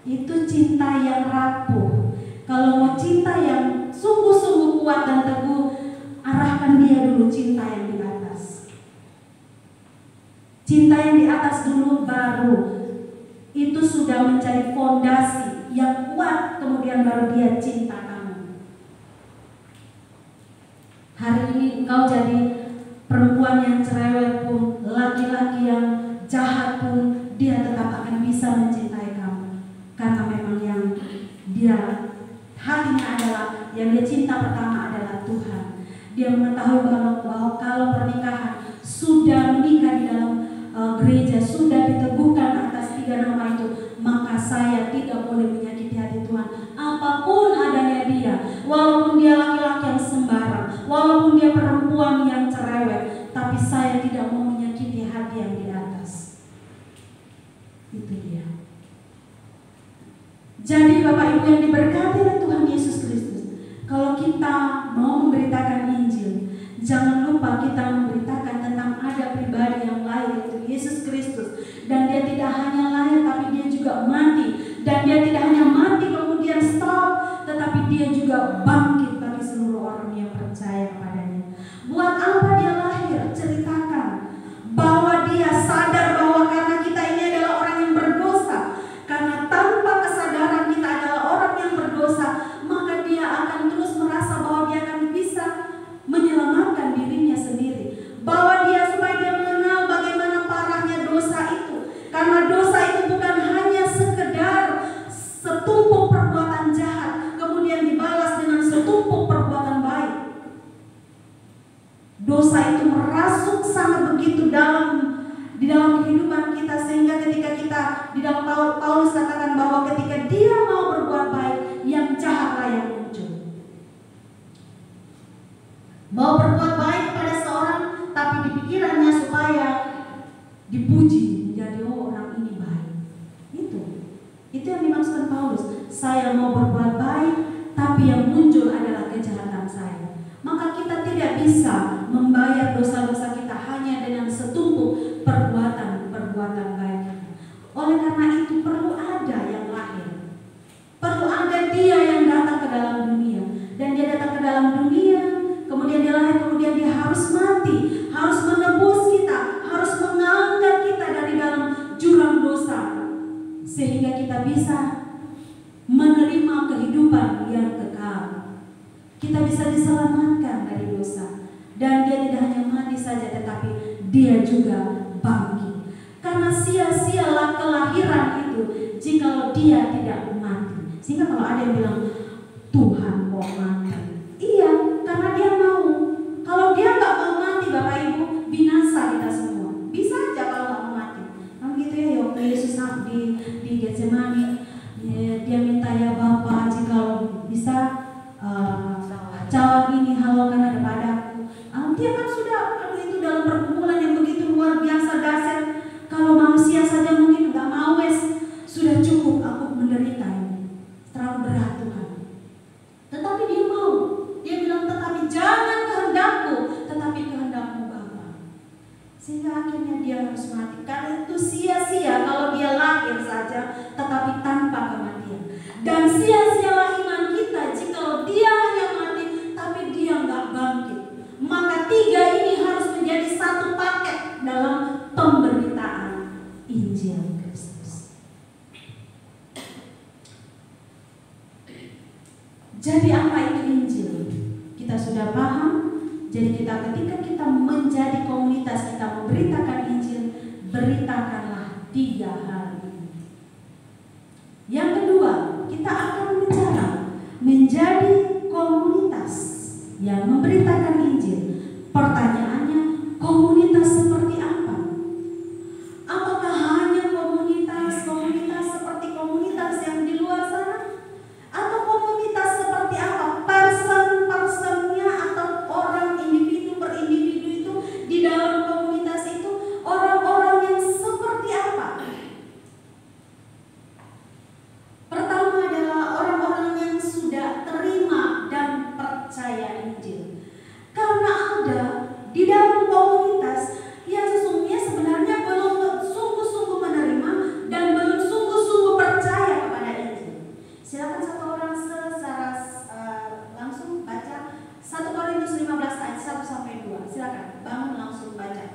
Itu cinta yang rapuh. Kalau mau cinta yang sungguh-sungguh kuat dan teguh, arahkan dia dulu cinta yang di atas. Cinta yang di atas dulu, baru itu sudah menjadi fondasi yang kuat, kemudian baru dia cinta kamu. Hari ini engkau jadi perempuan yang cerewet pun, laki-laki yang jahat pun, dia tetap akan bisa mencintai kamu. Karena memang yang dia hatinya adalah, yang dia cinta pertama adalah Tuhan. Dia mengetahui bahwa kalau pernikahan sudah menikah di dalam gereja, sudah diteguhkan atas 3 nama itu, maka saya tidak boleh menyakiti hati Tuhan. Apapun adanya dia, walaupun dia laki-laki yang sembarang, walaupun dia perempuan yang cerewet, tapi saya tidak mau menyakiti hati yang di atas. Itu dia. Jadi Bapak Ibu yang diberkati oleh Tuhan Yesus Kristus, kalau kita mau memberitakan Injil, jangan lupa kita memberitakan tentang ada pribadi yang lahir, yaitu Yesus Kristus. Dan dia tidak hanya lahir, tapi dia juga mati. Dan dia tidak hanya mati kemudian stop, tetapi dia juga bangkit bagi seluruh orang yang percaya kepadanya. Buat apa dia lahir? Ceritakan bahwa dia sadar bahwa karena kita ini adalah orang yang berdosa, karena tanpa kesadaran kita adalah orang yang berdosa, maka dia akan terus merasa bahwa dia akan bisa menyelamatkan dirinya sendiri. Bahwa dia, supaya dia mengenal bagaimana parahnya dosa itu. Karena dosa itu bukan hanya sekedar setumpuk perbuatan jahat kemudian dibalas dengan setumpuk perbuatan baik. Dosa itu merasuk sangat begitu di dalam kehidupan kita, sehingga ketika kita di dalam Paulus katakan bahwa ketika dia mau berbuat baik, yang jahatlah yang muncul. Mau berbuat baik kepada seorang, tapi di pikirannya supaya dipuji, menjadi orang ini baik. Itu yang dimaksudkan Paulus. Saya mau berbuat baik, tapi yang muncul adalah kejahatan saya. Maka kita tidak bisa membayar dosa-dosa kita hanya dengan setumpuk perbuatan baik. Oleh karena itu perlu ada yang lahir, perlu ada dia yang datang ke dalam dunia. Dan dia datang ke dalam dunia, kemudian dia lahir, kemudian dia harus mati, harus menebus kita, harus mengangkat kita dari dalam jurang dosa, sehingga kita bisa menerima kehidupan yang kekal. Kita bisa diselamatkan dari dosa. Dan dia tidak hanya mati saja, tetapi dia juga bangkit. Karena sia-sialah kelahiran itu jikalau dia tidak mati. Sehingga kalau ada yang bilang, Tuhan kok mati? Iya, karena dia mau. Kalau dia nggak mau mati, Bapak Ibu, binasa kita semua. Bisa aja kalau nggak mau mati. Kan gitu ya, waktu Yesus di Getsemani, dia minta, ya Bapa, jikalau bisa cawan ini halaukan daripada aku. Dia kan sudah itu dalam pergumulan yang begitu luar biasa dahsyat. Kalau manusia saja mungkin nggak mau, sudah cukup aku menderita ini, terlalu berat Tuhan. di dalam komunitas yang sesungguhnya sebenarnya belum sungguh-sungguh menerima dan belum sungguh-sungguh percaya kepada Injil. Silakan satu orang secara langsung baca 1 Korintus 15 ayat 1 sampai 2. Silakan bangun langsung baca.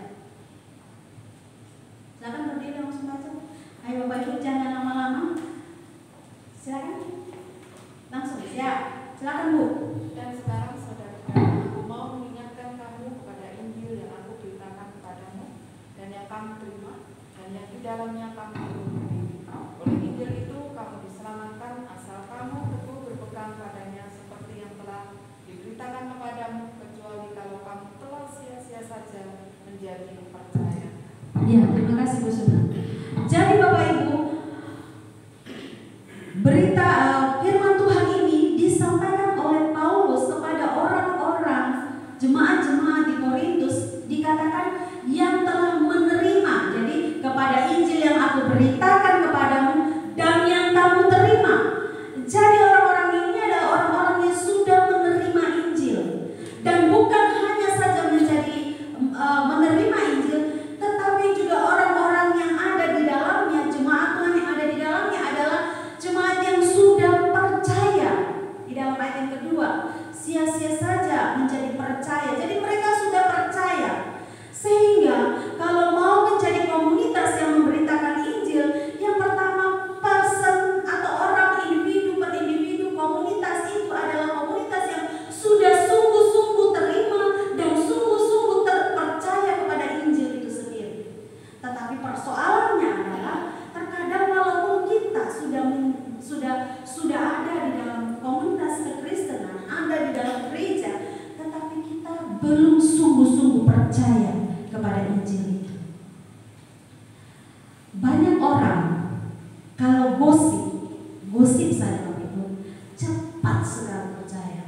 Silakan berdiri langsung baca. Ayo Bapak Ibu jangan lama-lama. Silakan. Langsung siap. Silakan Bu. Dan sekarang saudara-saudara, aku mau mengingatkan kamu kepada Injil yang aku beritakan kepadamu dan yang kamu terima dan yang di dalamnya kamu berdiri. Oleh Injil itu kamu diselamatkan asal kamu teguh berpegang padanya seperti yang telah diberitakan kepadamu, kecuali kalau kamu telah sia-sia saja menjadi percaya. Ya, terima kasih Bu Suna. Jadi Bapak Ibu, berita firman Tuhan ini disampaikan oleh Paulus kepada orang-orang jemaat-jemaat di Korintus, dikatakan yang telah menerima. Jadi kepada Injil yang aku beritakan kepadamu dan yang kamu terima. Jadi orang-orang ini adalah orang-orang yang sudah menerima Injil, dan bukan hanya saja menjadi menerima Injil, tetapi juga orang-orang yang ada di dalamnya, jemaat Tuhan yang ada di dalamnya adalah jemaat yang sudah percaya. Di dalam ayat yang kedua, sia-sia saja menjadi percaya. Jadi mereka sudah percaya, sehingga kalau mau menjadi komunitas yang memberitakan Injil, yang pertama person atau orang individu per individu, komunitas itu adalah komunitas yang sudah sungguh-sungguh terima dan sungguh-sungguh terpercaya kepada Injil itu sendiri. Tetapi persoalannya adalah terkadang walaupun kita sudah ada di dalam komunitas kekristenan, ada di dalam gereja, tetapi kita belum sungguh-sungguh percaya kepada Injil itu. Banyak orang kalau gosip saja itu cepat sekali percaya.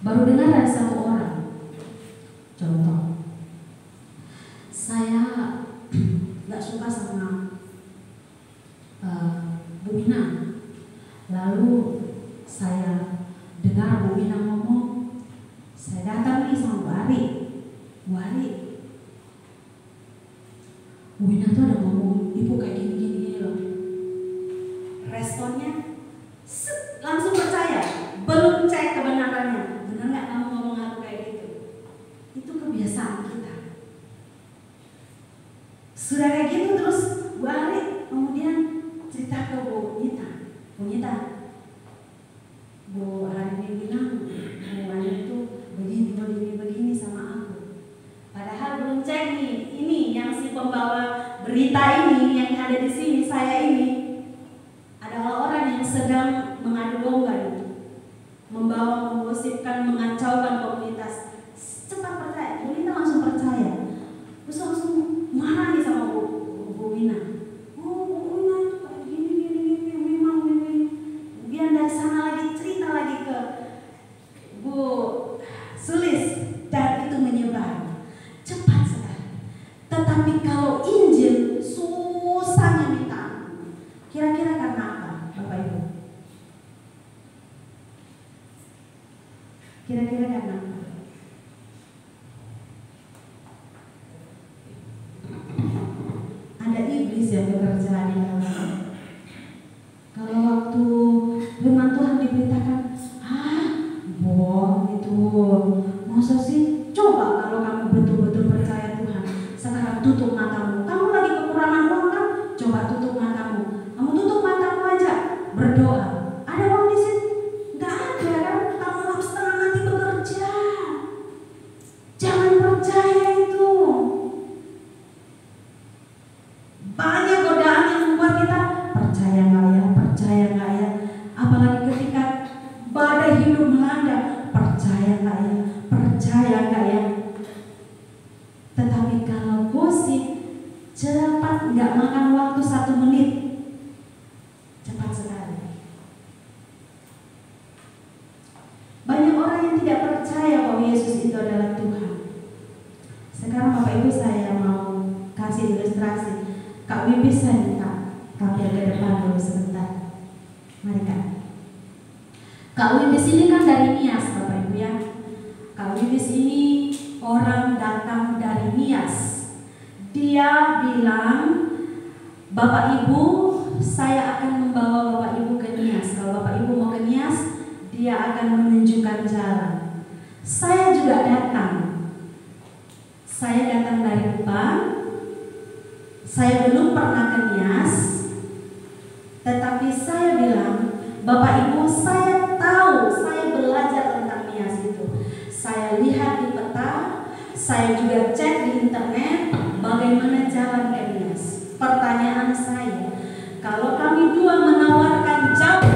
Baru dengar dari satu orang, contoh, saya nggak suka sama Bu Mina. Lalu saya dengar Bu Mina ngomong, saya datang nih sama Bu Ari. Bu Mina tuh ada ngomong, Ibu kayak gini-gini loh. Responnya langsung percaya, belum cek kebenarannya. Benar nggak kamu ngomong aku kayak gitu? Itu kebiasaan kita. Sudah kayak gitu terus Bu Ari kemudian cerita ke Bu Nita. Bu Ari bilang, Bu Ani itu begini sama aku. Padahal belum cek nih, ini yang si pembawa berita ini yang ada di sini, saya ini adalah orang yang sedang mengadu domba ini, membawa, menggosipkan, mengacaukan komunitas. Cepat percaya, Bu Nita langsung percaya. Terus langsung marah nih sama Bu Wina. Oh, Bu Wina itu kayak gini, memang ini. Kemudian dari sana lagi cerita lagi ke Bu Sulis, dan itu menyebar cepat sekali. Tetapi kalau Injil susahnya minta ampun. Kira-kira karena apa, Bapak Ibu? Kira-kira karena apa? Ada iblis yang bekerja di dalamnya. Kalau waktu firman Tuhan diberitakan, bohong itu, masa sih? Coba kalau kamu betul-betul percaya Tuhan, sekarang tutup matamu. Kamu lagi kekurangan uang kan? Coba tutup matamu. Kamu tutup matamu aja, berdoa. Ada uang di situ? Nggak ada kan? Kamu harus setengah mati bekerja. Jangan percaya itu. Banyak godaan yang membuat kita percaya nggak ya, apalagi ketika badai hidup melanda, percaya nggak ya. Tetapi kalau gosip cepat, nggak makan waktu 1 menit, cepat sekali. Banyak orang yang tidak percaya bahwa Yesus itu adalah Tuhan. Sekarang Bapak Ibu saya mau kasih ilustrasi. Kak Wibi saya minta tampil ke depan dulu sebentar. Mari Kak. Kak Wibi sini kan dari Nias Bapak Ibu ya. Kak Wibi Wiwis ini orang datang dari Nias. Dia bilang, Bapak Ibu, saya akan membawa Bapak Ibu ke Nias. Kalau Bapak Ibu mau ke Nias, dia akan menunjukkan jalan. Saya juga datang. Saya datang dari Kupang. Saya belum pernah ke Nias, tetapi saya bilang, Bapak Ibu, saya tahu, saya belajar tentang Nias itu. Saya lihat di peta, saya juga cek di internet bagaimana jalan ke Nias. Pertanyaan saya, kalau kami dua menawarkan jauh,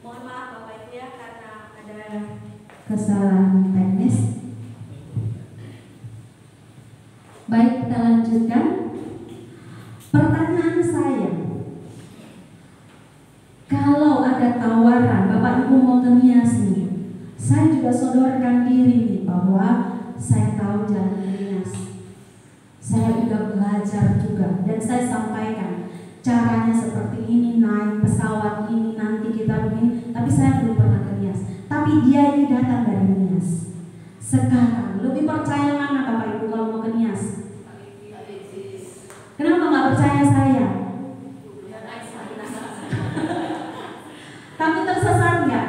mohon maaf Bapak Ibu ya, karena ada kesalahan teknis. Baik, kita lanjutkan. Pertanyaan saya, kalau ada tawaran Bapak Ibu mau ke Nias nih, saya juga sodorkan diri nih bahwa saya tahu jalan ke Nias. Saya juga belajar juga, dan saya sampaikan caranya seperti ini, naik pesawat ini, nanti kita begini. Tapi saya belum pernah ke Nias. Tapi dia ini datang dari Nias. Sekarang lebih percaya mana Bapak Ibu kalau mau ke Nias? Kenapa nggak percaya saya? Tapi tersesat nggak?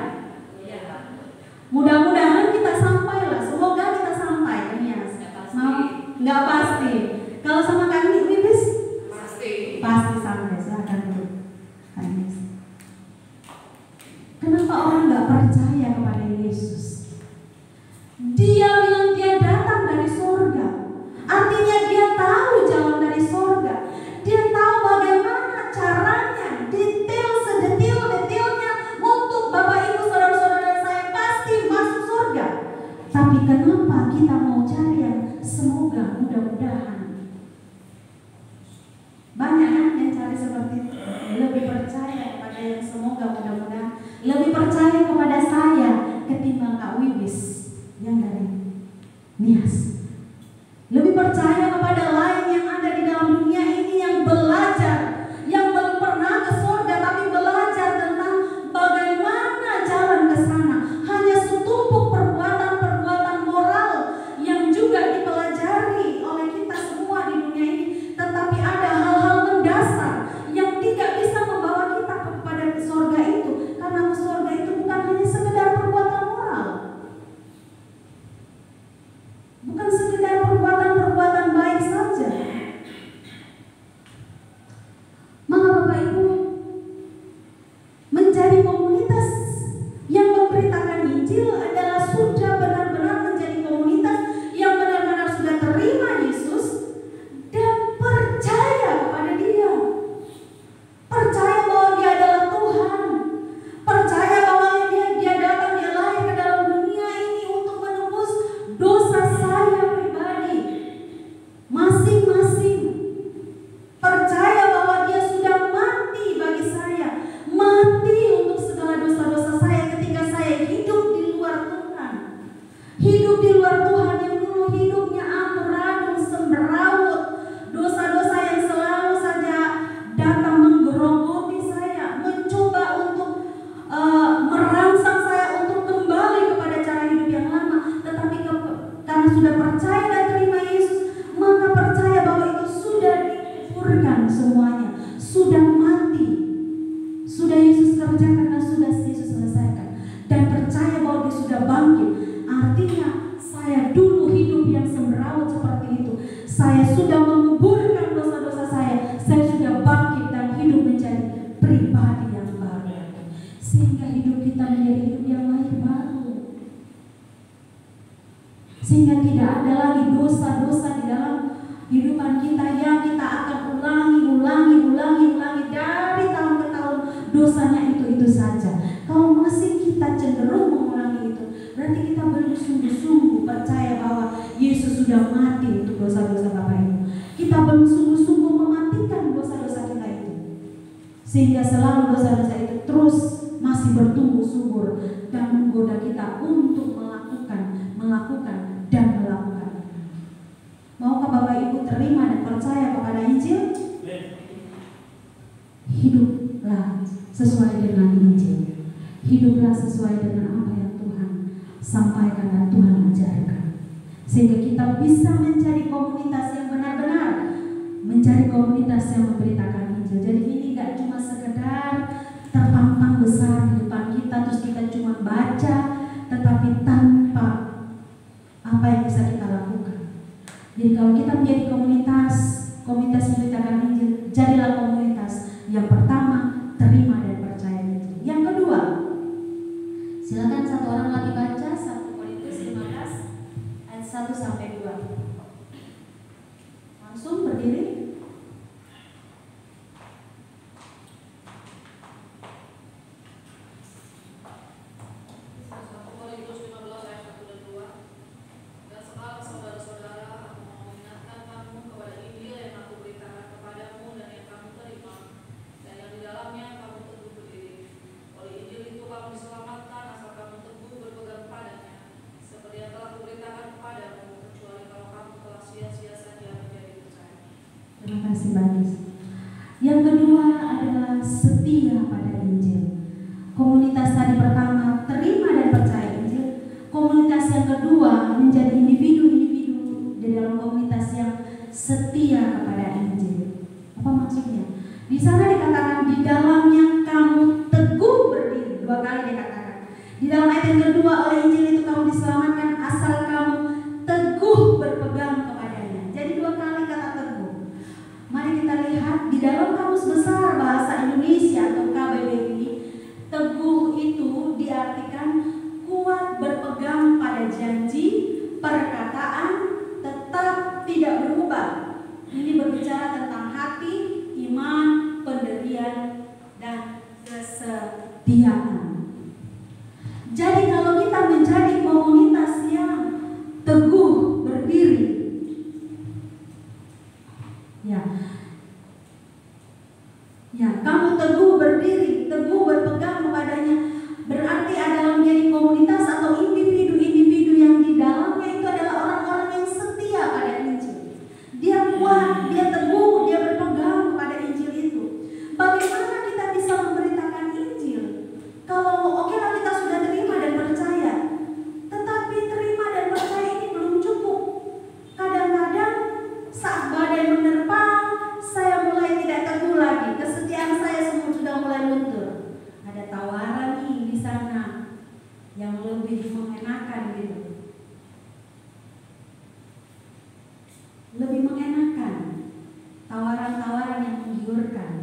Mudah-mudahan kita sampai lah. Semoga kita sampai ke Nias. Mau? Nggak pasti. Kalau sama kami Wiwis? Pasti sampai. Silahkan dulu. Kenapa orang nggak percaya kepada Yesus? Dia bilang dia datang dari surga. Artinya dia tahu jalan dari surga. Dia tahu bagaimana caranya, detail sedetil-detilnya untuk Bapak Ibu saudara-saudara saya pasti masuk surga. Tapi kenapa kita mau cari yang semoga, mudah-mudahan? Banyak yang cari seperti itu. Lebih percaya kepada yang semoga, mudah-mudahan. Lebih percaya kepada saya ketimbang Kak Wiwis yang dari Nias. Lebih percaya kepada lain yang ada di dalam dunia ini yang belajar, yang belum pernah ke surga tapi belajar tentang bagaimana jalan ke sana. Hanya setumpuk perbuatan-perbuatan moral yang juga dipelajari oleh kita semua di dunia ini, tetapi ada hal-hal mendasar yang tidak bisa membawa kita kepada surga itu, karena surga itu bukan hanya sekedar perbuatan moral, bukan sekedar perbuatan-perbuatan baik saja. Maka Bapak Ibu, menjadi komunitas yang memberitakan Injil adalah sudah benar-benar menjadi komunitas yang benar-benar sudah terima Yesus dan percaya kepada Dia. Percaya bahwa Dia adalah Tuhan. Percaya bahwa Dia datang, Dia lahir ke dalam dunia ini untuk menebus dosa saya pribadi, masing-masing. Percaya bahwa Dia sudah mati bagi saya, mati untuk segala dosa-dosa saya ketika saya hidup di luar Tuhan. Hidup di luar Tuhan yang dulu hidupnya amburadul, semberawut, dosa-dosa yang selalu saja datang menggerogoti saya, mencoba untuk merangsang saya untuk kembali kepada cara hidup yang lama. Tetapi karena sudah percaya dan terima Yesus, maka percaya bahwa itu sudah dikuburkan semuanya, sudah mati, sudah Yesus kerjakan dan sudah Yesus selesaikan, dan percaya bahwa Dia sudah bangkit. Artinya saya dulu hidup yang semberawut seperti itu, saya sudah menguburkan dosa-dosa saya sudah bangkit dan hidup menjadi pribadi yang baru, sehingga hidup kita menjadi hidup yang lahir baru, sehingga tidak ada lagi dosa-dosa di dalam kehidupan kita yang kita akan ulangi dari tahun ke tahun. Dosanya itu saja. Kalau masih kita cenderung mengulangi itu, berarti kita belum sungguh-sungguh percaya bahwa Yesus sudah mati untuk dosa-dosa Bapak Ibu. Kita belum sungguh-sungguh mematikan dosa-dosa kita itu, sehingga selalu dosa-dosa itu terus masih bertumbuh subur dan menggoda kita untuk melakukan dan melakukan. Maukah Bapak Ibu terima dan percaya kepada Injil? Hiduplah sesuai dengan Injil. Hiduplah sesuai dengan apa yang Tuhan sampaikan dan Tuhan ajarkan. Sehingga kita bisa mencari komunitas yang benar-benar, mencari komunitas yang memberitakan Injil. Jadi ini gak cuma sekedar terpampang besar di depan kita terus kita cuma baca, tetapi tanpa apa yang bisa kita lakukan. Jadi kalau kita menjadi komunitas memberitakan Injil, jadilah komunitas yang pertama terima dan percaya Injil. Yang kedua, silakan satu orang lagi baca 1 Korintus 15 ayat 1 sampai 2. Langsung berdiri. Terima kasih Bagus. Yang kedua adalah setia pada Injil. Komunitas tadi pertama terima dan percaya Injil. Komunitas yang kedua menjadi individu-individu di dalam komunitas yang setia kepada Injil. Apa maksudnya? Di sana dikatakan di dalamnya kamu teguh berdiri. 2 kali dikatakan. Di dalam ayat yang kedua, oleh Injil itu kamu diselamatkan asal kamu teguh berpegang kepadanya. Jadi 2 kali kata teguh. Mari kita lihat di dalam Kamus Besar Bahasa Indonesia atau KBBI, teguh itu diartikan kuat berpegang pada janji, perkataan, tetap tidak berubah. Ini berbicara tentang hati, iman, pendirian, dan kesetiaan. Jadi kalau kita menjadi komunitas yang teguh berdiri, ya, kamu teguh berdiri, teguh berpegang kepadanya, berarti adalah menjadi komunitas atau individu-individu yang di dalamnya itu adalah orang-orang yang setia pada Injil. Dia kuat, dia teguh, dia berpegang kepada Injil itu. Bagaimana kita bisa memberitakan Injil? Kalau oke lah kita sudah terima dan percaya, tetapi terima dan percaya ini belum cukup. Kadang-kadang saat badai menerpa, saya mulai tidak teguh lagi, kesetiaan saya semua sudah mulai luntur. Ada tawaran nih di sana yang lebih mengenakan gitu, lebih mengenakan, tawaran-tawaran yang menggiurkan.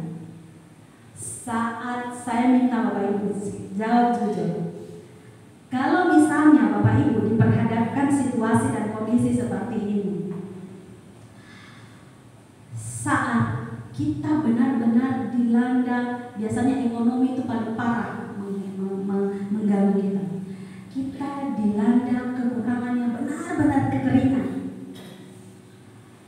Saat saya minta Bapak Ibu jawab jujur, kalau misalnya Bapak Ibu diperhadapkan situasi dan kondisi seperti ini, saat kita benar-benar dilanda, biasanya ekonomi itu paling parah mengganggu kita. Kita dilanda kekurangan yang benar-benar kekeringan.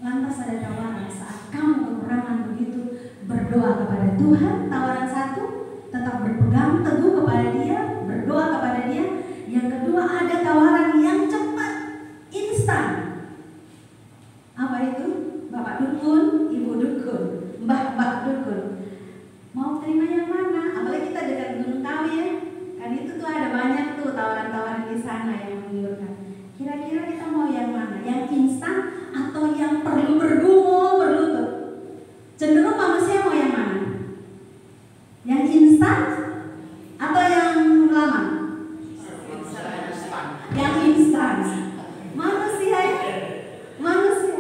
Lantas ada tawaran, saat kamu kekurangan begitu, berdoa kepada Tuhan. Tawaran 1, tetap berpegang teguh kepada Dia, berdoa kepada Dia. Yang kedua, ada tawaran yang cepat, instan. Apa itu? Bapak dukun, ibu dukun, mbak dukun. Mau terima yang mana? Apalagi kita dekat Gunung Kawi ya. Kan itu tuh ada banyak tuh tawaran-tawaran di sana yang menggiurkan. Kira-kira kita mau yang mana? Yang instan atau yang perlu bergumul, berlutut? Cenderung manusia mau yang mana? Yang instan atau yang lama? Yang instan. Manusia ya? Manusia.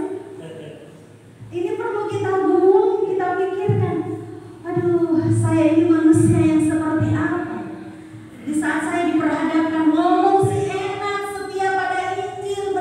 Ini perlu kita gumul, kita pikirkan. Aduh, saya ini manusia yang seperti apa? Di saat saya diperhadapkan ngomong sih enak, setia pada Injil,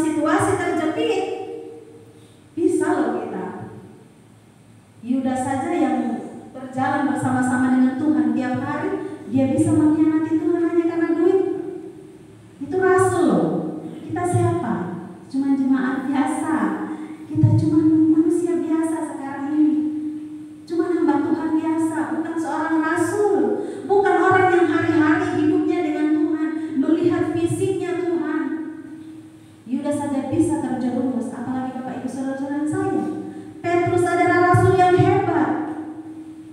situasi terjepit, bisa loh kita. Yudas saja yang berjalan bersama-sama dengan Tuhan tiap hari, dia bisa mengkhianati Tuhan hanya karena duit. Itu rasul loh. Kita siapa? Cuma jemaat biasa. Kita cuma manusia biasa sekarang ini. Cuma hamba Tuhan biasa, bukan seorang rasul, bukan orang yang hari-hari hidupnya dengan Tuhan, melihat fisiknya Tuhan. Yudas saja bisa terjerumus, apalagi Bapak Ibu saudara-saudara saya. Petrus adalah rasul yang hebat,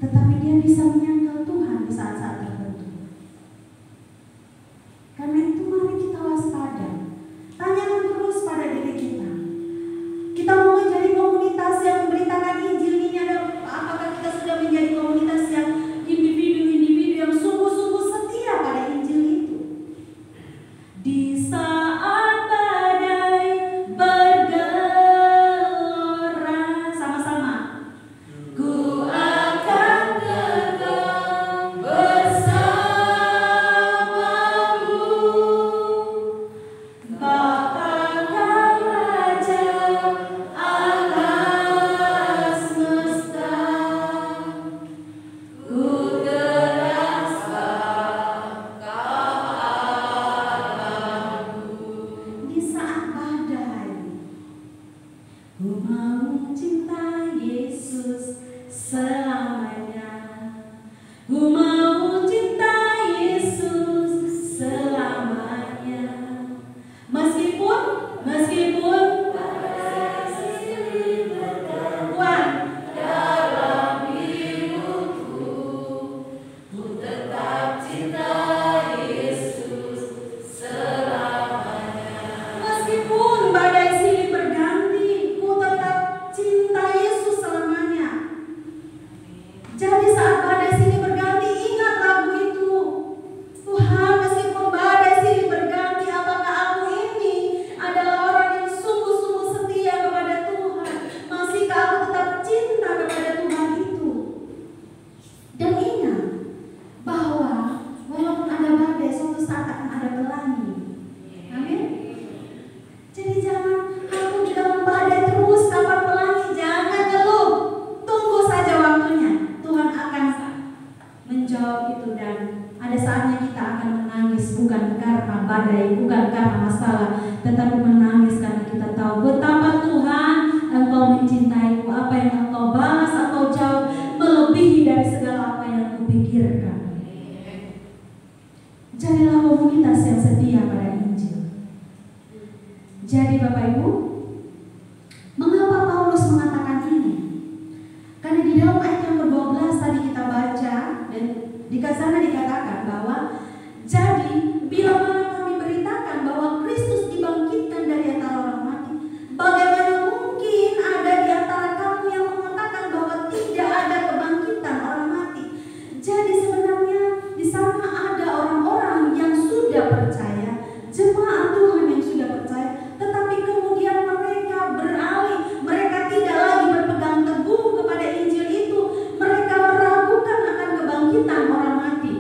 tetapi dia bisa menyangkal Tuhan di saat-saat tertentu. Karena itu mari kita waspada. Tanyakan terus pada diri kita. Kita mau menjadi komunitas yang memberitakan Injil ini, apakah kita sudah menjadi komunitas yang individu-individu yang sungguh-sungguh setia pada Injil itu? Di saat badai bergelora, sama-sama. Ku akan terbang bersamamu, Bapa Raja alas semesta. Ku terasa kau Allahku. Di saat badai, ku mau cinta Yesus selamanya. Ku mau cinta Yesus selamanya. Meskipun pada silih bertuan dalam hidupku, ku tetap cinta Yesus selamanya. Meskipun badai silih berganti, ku tetap cinta Yesus selamanya. Jadi saat badai silih berganti, ingat lagu itu. Tuhan, meskipun badai silih berganti, apakah aku ini adalah orang yang sungguh-sungguh setia kepada Tuhan? Masihkah aku tetap cinta kepada Tuhan itu? Dan ingat bahwa walaupun ada badai, suatu saat akan ada pelangi. Amin. Jadi jangan aku di dalam badai terus, kapan pelangi? Jangan ngeluh. Tunggu saja waktunya. Tuhan akan menjawab itu, dan ada saatnya kita akan menangis bukan karena badai, bukan karena masalah, tetapi menangis karena kita tahu betapa Tuhan Engkau mencintaiku. Apa yang Engkau balas, Engkau jawab melebihi dari segala apa yang kupikirkan. Jadilah komunitas yang setia pada Injil. Jadi Bapak Ibu, mengapa Paulus mengatakan ini? Karena di dalam ayat yang ke-12 tadi kita baca, dan di sana dikatakan bahwa jadi bila mana kami beritakan bahwa Kristus dibangkitkan dari antara orang mati, bagaimana mungkin ada di antara kamu yang mengatakan bahwa tidak ada kebangkitan orang mati? Jadi sebenarnya di sana ada orang-orang yang sudah percaya, jemaat Tuhan yang sudah percaya, tetapi kemudian mereka beralih, mereka tidak lagi berpegang teguh kepada Injil itu, mereka meragukan akan kebangkitan orang mati.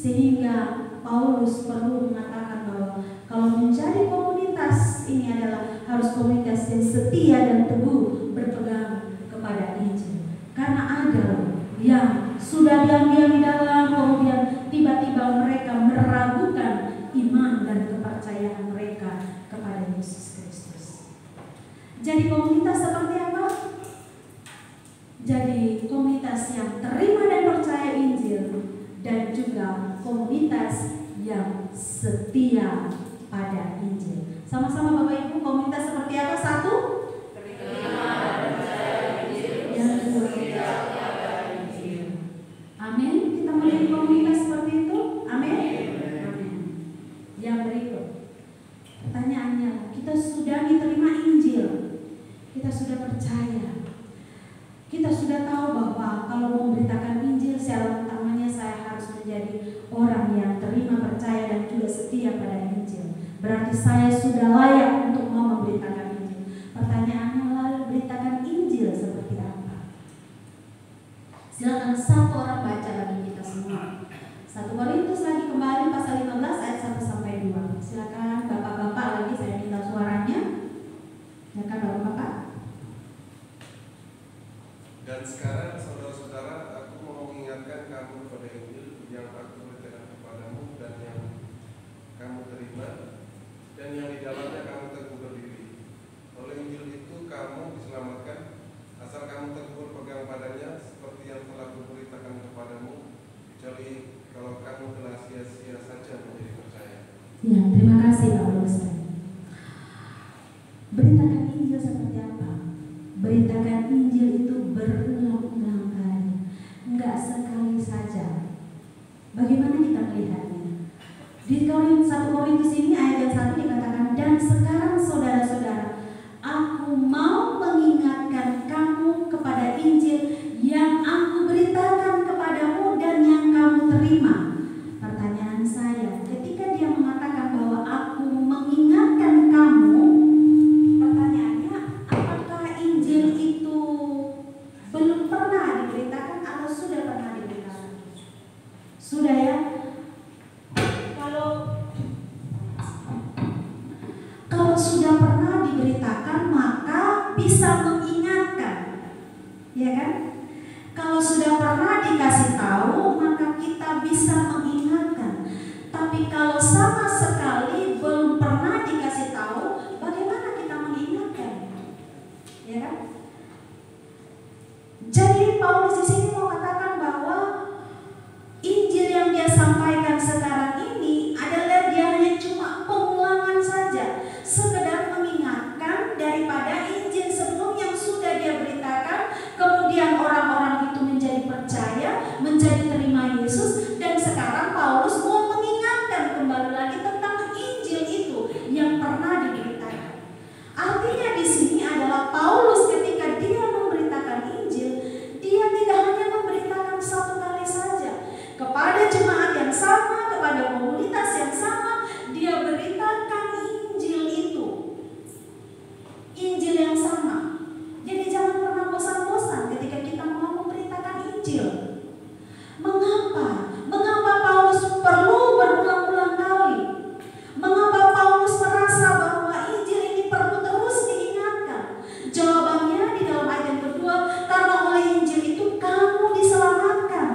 Sehingga Paulus perlu mengatakan bahwa kalau menjadi komunitas ini adalah harus komunitas yang setia dan teguh berpegang kepada Injil. Karena ada yang sudah diambil di dalam, kemudian tiba-tiba mereka meragukan iman dan kepercayaan mereka kepada Yesus Kristus. Jadi komunitas seperti apa? Jadi komunitas yang terima dan percaya Injil, dan juga komunitas yang setia pada Injil. Sama-sama Bapak Ibu, komunitas seperti apa? Satu, terima dan percaya Injil. Yang kedua, amin. Kita menjadi komunitas seperti itu. Amin. Amin. Yang berikut, pertanyaannya, kita sudah diterima Injil, kita sudah percaya, kita sudah tahu bahwa kalau memberitakan Injil, syarat utamanya saya harus menjadi orang yang terima, percaya, dan juga setia pada Injil. Berarti saya sudah layak untuk mau memberitakan Injil. Pertanyaannya, lalu beritakan Injil seperti apa? Silakan satu orang baca lagi kita semua. 1 Korintus lagi kembali pasal 15 ayat 1 sampai 2. Silakan bapak-bapak lagi, saya minta suaranya. Ya, terima kasih Pak Ustaz. Beritakan Injil seperti apa? Beritakan Injil itu berulang-ulang kali, enggak sekali saja. Bagaimana kita melihatnya? Di 1 Korintus ini ayat yang 1 dikatakan, dan sekarang saudara-saudara, aku mau mengingatkan kamu kepada Injil yang aku beritakan kepadamu dan yang kamu terima. Pertanyaan saya, ketika dia mengatakan bahwa aku mengingatkan kamu, pertanyaannya, apakah Injil itu belum pernah diberitakan atau sudah pernah diberitakan? Sudah ya? Kalau sudah pernah diberitakan, maka bisa mengingatkan, ya kan? Kalau sudah pernah dikasih tahu, maka kita bisa mengingatkan. Tapi kalau sama sekali belum pernah dikasih tahu, bagaimana kita mengingatkan? Ya kan? Jadi Paulus di sini mau katakan bahwa Injil yang dia sampaikan sekarang ini adalah dia hanya cuma pengulangan saja, sekedar mengingatkan daripada Injil sebelum yang sudah dia beritakan, kemudian orang-orang itu menjadi percaya, menjadi terima Yesus, dan sekarang Paulus mau mengingatkan kembali lagi tentang Injil itu yang pernah diberitakan. Artinya di sini adalah Paulus ketika dia memberitakan Injil, dia tidak hanya memberitakan satu kali saja kepada jemaat yang sama, kepada komunitas yang sama, dia beritakan Injil itu, Injil yang sama. Jadi jangan pernah bosan-bosan ketika kita mau memberitakan Injil. Mengapa? Mengapa Paulus perlu berulang-ulang kali? Mengapa Paulus merasa bahwa Injil ini perlu terus diingatkan? Jawabannya di dalam ayat yang kedua, karena oleh Injil itu kamu diselamatkan.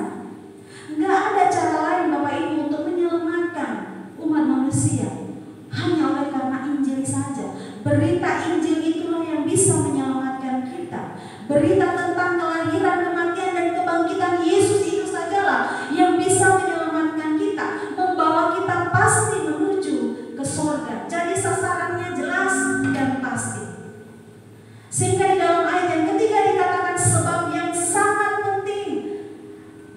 Enggak ada cara lain Bapak Ibu untuk menyelamatkan umat manusia, hanya oleh karena Injil saja. Berita Injil itulah yang bisa menyelamatkan kita. Berita tentang kelahiran, kematian, dan kebangkitan Yesus itu sajalah yang bisa menyelamatkan kita, membawa kita pasti menuju ke surga. Jadi sasarannya jelas dan pasti. Sehingga di dalam ayat yang ketiga dikatakan sebab yang sangat penting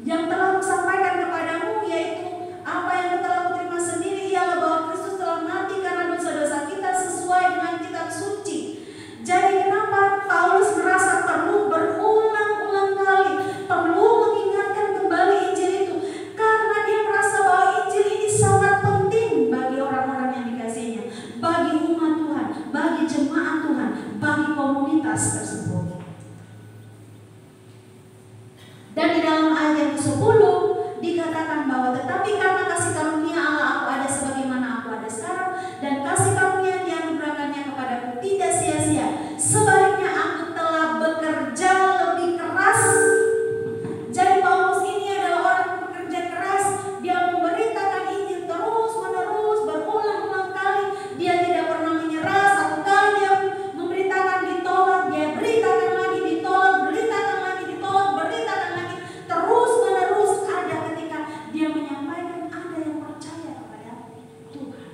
yang telah kusampaikan kepadamu, yaitu apa yang telah kuterima sendiri, ialah bahwa Kristus telah mati karena dosa-dosa kita sesuai dengan kitab suci. Jadi kenapa Paulus merasa perlu berulang-ulang kali, perlu mengingatkan kembali Injil itu? Karena dia merasa bahwa Injil ini sangat penting bagi orang-orang yang dikasihinya, bagi umat Tuhan, bagi jemaat Tuhan, bagi komunitas tersebut. Dan di dalam ayat yang ke-10 dikatakan bahwa tetapi karena kasih karunia Allah aku ada sebagaimana aku ada sekarang, dan kasih karunia yang dianugerahkannya kepadaku tidak sia-sia. Sebaliknya aku telah bekerja lebih keras. Jadi Paulus ini adalah orang yang bekerja keras. Dia memberitakan Injil terus-menerus, berulang-ulang kali. Dia tidak pernah menyerah. Satu kali dia memberitakan ditolak, dia beritakan lagi ditolak, beritakan lagi ditolak, beritakan lagi. Terus-menerus ada ketika dia menyampaikan, ada yang percaya kepada Tuhan.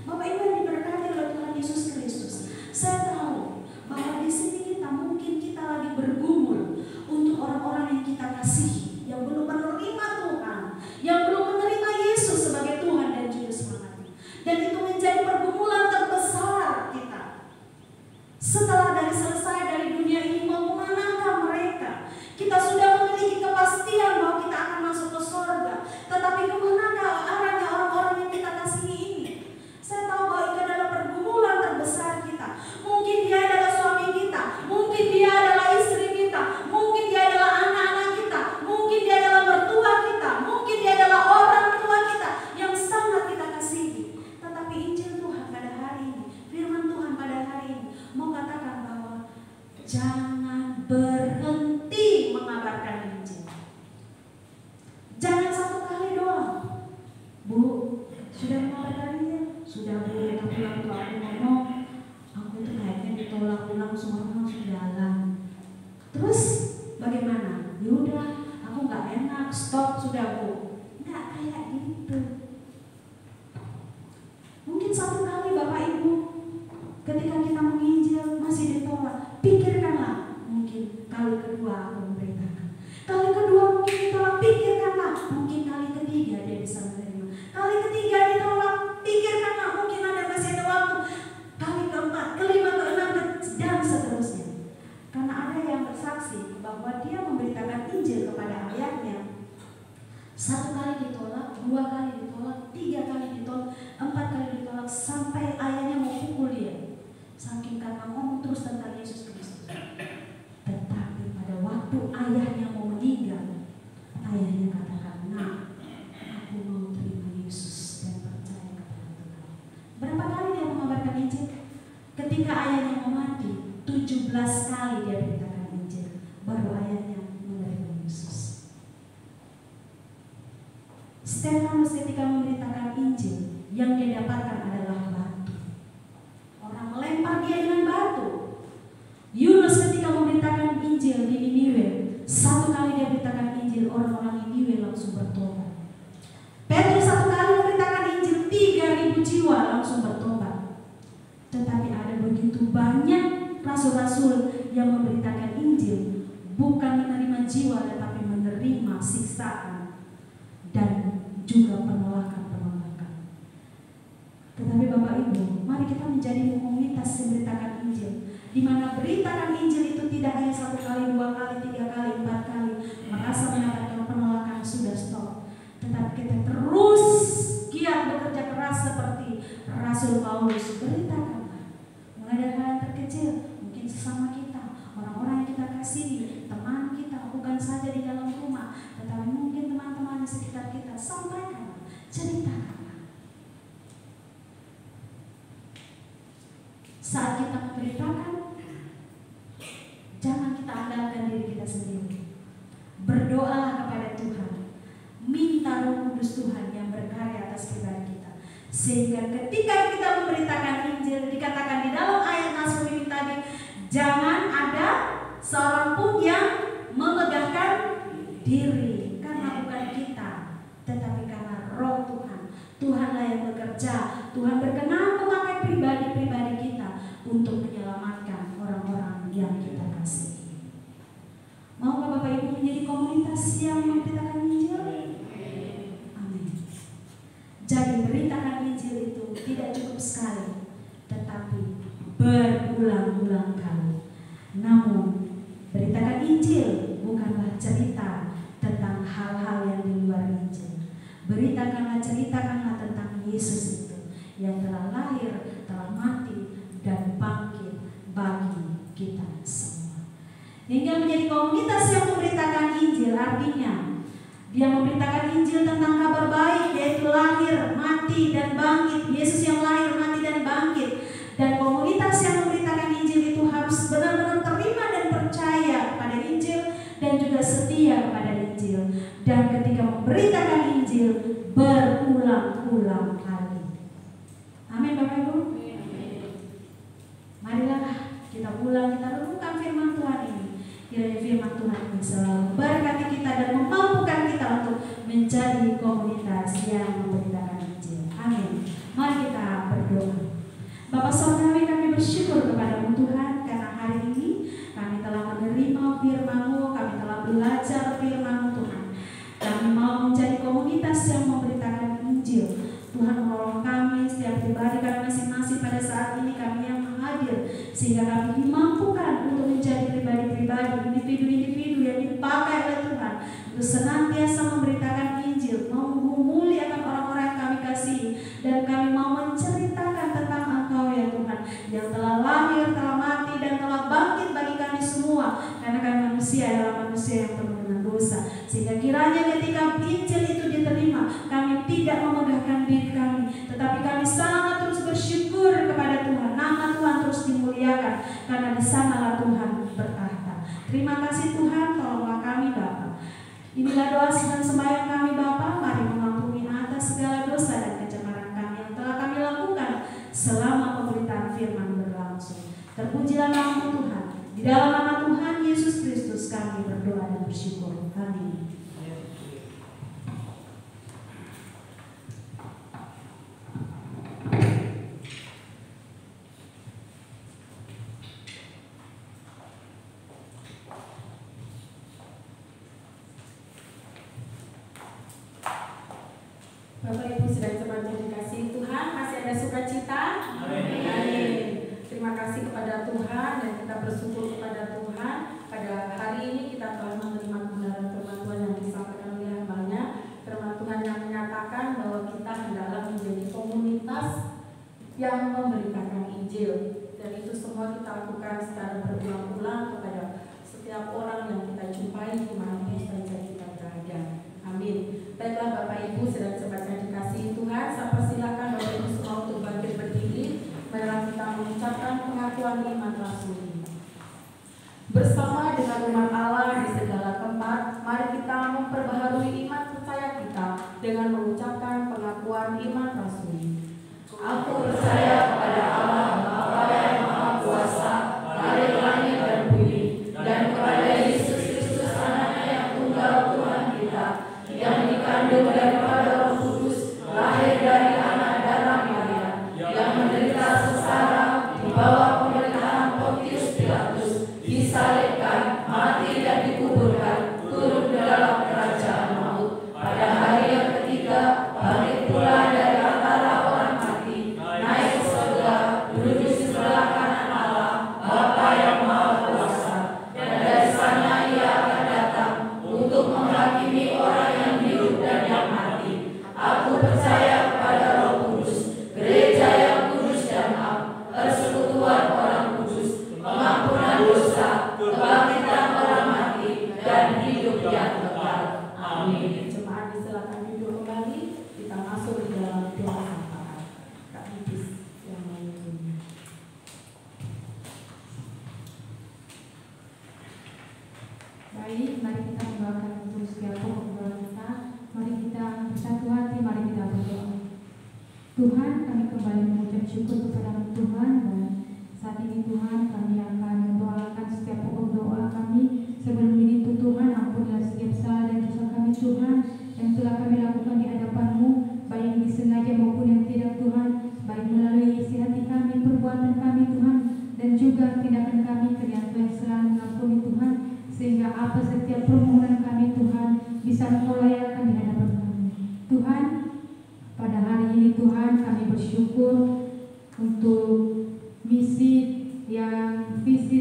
Bapak Ibu yang diberkati oleh Tuhan Yesus Kristus, saya tahu bahwa di sini kita lagi bergumul untuk orang-orang yang kita kasihi, yang belum menerima Tuhan, yang belum menerima Yesus sebagai Tuhan dan Juru Selamat. Dan itu menjadi pergumulan terbesar kita. Setelah selesai dari dunia ini, mau kemanakah mereka? Kita sudah memiliki kepastian bahwa kita akan masuk ke surga, tetapi kemanakah arahnya orang-orang yang kita kasihi ini? Saya tahu bahwa itu adalah pergumulan terbesar kita. Mungkin dia adalah suami kita, mungkin dia adalah istri kita, mungkin dia adalah anak-anak kita, mungkin dia adalah mertua kita, mungkin dia adalah orang tua kita yang sangat kita kasihi. Tetapi Injil Tuhan pada hari ini, firman Tuhan pada hari ini mau katakan bahwa jangan berhenti mengabarkan Injil. Jangan satu kali doang. Bu, sudah mengabarkan Injil? Sudah Bu, pulang tuh aku ngomong, aku tuh kayaknya ditolak pulang semua sudah. Terus bagaimana? Yaudah, aku nggak enak, stop sudah Bu. Nggak kayak gitu. Mungkin satu kali Bapak Ibu ketika kita menginjil masih ditolak, pikirkanlah, mungkin kali kedua aku memberitakan. Kali kedua mungkin ditolak, pikirkanlah, mungkin kali ketiga dia bisa menerima. Kali ketiga ditolak, pikirkanlah, mungkin masih ada waktu. Kali keempat, kelima, keenam, dan seterusnya. Karena ada yang bersaksi bahwa dia memberitakan Injil kepada ayahnya. Satu kali ditolak, dua kali ditolak, tiga kali ditolak, empat kali ditolak, sampai ayahnya mau pukul dia. Saking karena ngomong terus tentang Yesus Kristus. Tetapi pada waktu ayahnya mau meninggal, ayahnya katakan, "Nah, aku mau terima Yesus dan percaya kepada Tuhan." Berapa kali dia mengabarkan Injil? Ketika ayahnya mau mati, 17 kali dia beritakan Injil, baru ayahnya menerima Yesus. Stefanus ketika memberitakan Injil, yang dia dapatkan adalah batu. Orang melempar dia dengan batu. Yunus ketika memberitakan Injil di Niniwe, satu kali dia beritakan Injil, orang-orang Niniwe langsung bertobat. Petrus satu kali memberitakan Injil, 3.000 jiwa langsung bertobat. Tetapi ada begitu banyak rasul-rasul yang memberitakan Injil, bukan menerima jiwa tetapi menerima siksaan dan juga penolakan. Tetapi Bapak Ibu, mari kita menjadi komunitas yang beritakan Injil, di mana beritakan Injil itu tidak hanya satu kali, dua kali, tiga kali, empat kali, merasa mendapatkan penolakan sudah stop. Tetapi kita terus giat bekerja keras seperti Rasul Paulus, beritakanlah. Mulai dari hal yang terkecil, mungkin sesama kita, orang-orang yang kita kasihi, teman kita, bukan saja di dalam rumah, tetapi mungkin teman-teman di sekitar kita, sampaikan, ceritakan. Saat kita memberitakan, jangan kita andalkan diri kita sendiri. Berdoalah kepada Tuhan, minta Roh Kudus Tuhan yang berkarya atas pribadi kita, sehingga ketika kita memberitakan Injil, dikatakan di dalam ayat Nasrani tadi, jangan ada seorang pun yang memegahkan diri, karena bukan kita, tetapi karena Roh Tuhan. Tuhanlah yang bekerja. Tuhan berkenan memakai pribadi-pribadi kita untuk menyelamatkan orang-orang yang kita kasihi. Maukah Bapak Ibu menjadi komunitas yang memberitakan Injil? Amin. Jadi beritakan Injil itu tidak cukup sekali, tetapi berulang-ulang kali. Namun beritakan Injil bukanlah cerita tentang hal-hal yang di luar Injil. Ceritakanlah tentang Yesus itu yang telah lahir, telah mati, dan bangkit bagi kita semua. Hingga menjadi komunitas yang memberitakan Injil, artinya dia memberitakan Injil tentang kabar baik, yaitu lahir, mati, dan bangkit. Yesus yang lahir, mati, dan bangkit. Dan komunitas yang memberitakan Injil itu harus benar-benar terima dan percaya kepada Injil, dan juga setia kepada Injil. Dan ketika memberitakan Injil, berulang-ulang kali. Amin Bapak Ibu. Marilah kita pulang, kita renungkan firman Tuhan ini. Kiranya firman Tuhan ini selalu memberkati kita dan memampukan kita untuk menjadi komunitas yang memberitakan Injil. Amin. Mari kita berdoa. Bapak Saudara, kami bersyukur kepada-Mu Tuhan, karena hari ini kami telah menerima firman-Mu, kami telah belajar firman-Mu Tuhan. Kami mau menjadi komunitas yang memberitakan Injil. Tuhan menolong kami, setiap pribadi kami masing-masing pada saat ini, kami yang hadir, sehingga kami dimampukan untuk menjadi pribadi-pribadi, individu-individu yang dipakai oleh Tuhan untuk senantiasa memberitakan Injil, mau menggumuli akan orang-orang yang kami kasihi, dan kami mau menceritakan tentang Engkau ya Tuhan, yang telah lahir, telah mati, dan telah bangkit bagi kami semua, karena kami manusia adalah manusia yang penuh dengan dosa. Sehingga kiranya ketika Injil itu diterima, kami tidak memegahkan diri kami, tetapi kami sangat terus bersyukur kepada Tuhan. Nama Tuhan terus dimuliakan, karena di sanalah Tuhan bertahta. Terima kasih Tuhan, tolonglah kami Bapa. Inilah doa dan sembahyang kami Bapa. Mari mengampuni atas segala dosa dan kecemaran kami yang telah kami lakukan selama pemberitaan firman berlangsung. Terpujilah nama Tuhan. Di dalam nama Tuhan Yesus Kristus kami berdoa dan bersyukur. Amin. Bapak Ibu sedang sebanyak dikasih Tuhan, masih ada sukacita? Amin. Terima kasih kepada Tuhan dan kita bersyukur kepada Tuhan. Pada hari ini kita telah menerima kebenaran firman Tuhan yang disampaikan oleh hamba-Nya. Firman Tuhan yang menyatakan bahwa kita hendaklah menjadi komunitas yang memberitakan Injil. Dan itu semua kita lakukan secara berulang-ulang kepada setiap orang yang kita jumpai dimanapun saja kita berada. Amin. Baiklah Bapak Ibu sedang sebagai dikasihi Tuhan, saya persilakan Bapak Ibu semua untuk bangkit berdiri. Marilah kita mengucapkan pengakuan iman rasuli. Bersama dengan umat Allah di segala tempat, mari kita memperbaharui iman percaya kita dengan mengucapkan pengakuan iman rasuli. Aku percaya kepada Allah Bapa yang Maha Kuasa, Bapa langit dan bumi, dan kepada Yesus Kristus Anaknya yang tunggal Tuhan kita, yang dikandung daripada Roh Kudus, lahir dari anak darah Maria, yang menderita sengsara di bawah pemerintahan Pontius Pilatus, disalibkan, mati dan dikuburkan, turun ke dalam kerajaan maut. Pada hari yang ketiga, bangkit pula dari antara orang mati, naik ke surga, duduk di sebelah kanan Allah, Bapa yang Maha Kuasa, dan dari sana Ia akan datang untuk menghakimi orang yang hidup dan yang mati. Aku percaya kepada Roh Kudus, gereja yang kudus dan am, persekutuan orang kudus, pengampunan dosa, kebangkitan orang mati, dan hidup yang kekal. Amin. Jemaat disilakan duduk kembali. Kita masuk di dalam doa syafaat. Kak Bibis yang memimpin. Baik, mari kita mendoakan untuk setiap pokok kita. Mari kita bersatu hati, mari kita berdoa. Tuhan, kami kembali mengucap syukur kepada Tuhan, dan saat ini Tuhan kami akan mendoakan setiap pokok doa kami. Sebelum itu Tuhan, ampunilah setiap salah dan dosa kami Tuhan yang telah kami lakukan di hadapan-Mu, baik yang disengaja maupun yang tidak Tuhan, baik melalui isi hati kami, perbuatan kami Tuhan, dan juga tindakan kami yang Tuhan selalu mengampuni Tuhan, sehingga apa setiap permohonan kami Tuhan bisa Engkau layakkan di hadapan kami. Tuhan, pada hari ini Tuhan kami bersyukur untuk visi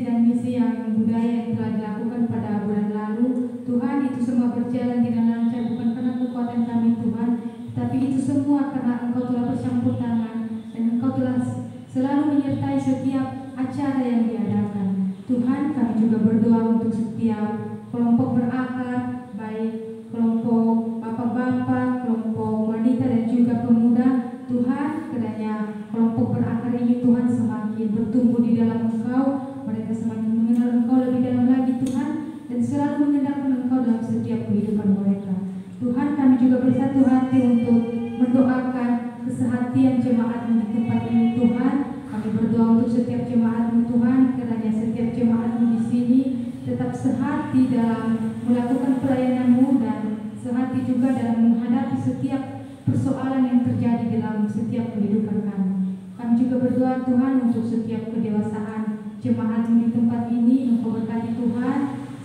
dan misi yang budaya yang telah dilakukan pada bulan lalu. Tuhan, itu semua berjalan dengan lancar, bukan karena kekuatan kami Tuhan, tapi itu semua karena Engkau telah bercampur tangan dan Engkau telah selalu menyertai setiap acara yang diadakan. Tuhan, kami juga berdoa untuk setiap kelompok berakar, baik kelompok bapak-bapak, kelompok wanita dan juga pemuda. Tuhan, kiranya kelompok berakar ini Tuhan semakin bertumbuh di dalam Engkau, mereka semakin mengenal Engkau lebih dalam lagi Tuhan, dan selalu mengenalkan Engkau dalam setiap kehidupan mereka. Tuhan, kami juga bersatu hati untuk mendoakan kesehatan jemaat di tempat ini Tuhan. Kami berdoa untuk setiap jemaat-Mu Tuhan, kiranya setiap jemaat-Mu di sini tetap sehati dalam melakukan pelayanan-Mu dan sehati juga dalam menghadapi setiap persoalan yang terjadi dalam setiap kehidupan kami. Kami juga berdoa Tuhan untuk setiap kedewasaan jemaat di tempat ini. Engkau berkati Tuhan,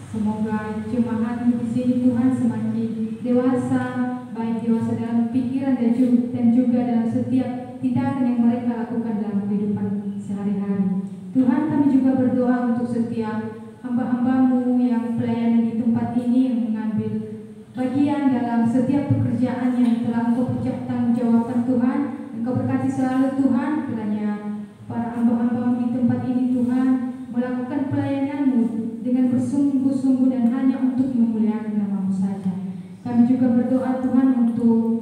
semoga jemaat di sini Tuhan semakin dewasa, baik dewasa dalam pikiran dan juga dalam setiap tindakan yang mereka lakukan dalam kehidupan sehari-hari. Tuhan, kami juga berdoa untuk setiap hamba-hamba-Mu yang pelayanan di tempat ini, yang mengambil bagian dalam setiap pekerjaan yang telah Engkau tanggungjawabkan Tuhan. Engkau berkati selalu Tuhan, kiranya para hamba-hamba-Mu di tempat ini Tuhan melakukan pelayanan-Mu dengan bersungguh-sungguh dan hanya untuk memuliakan nama-Mu saja. Kami juga berdoa Tuhan untuk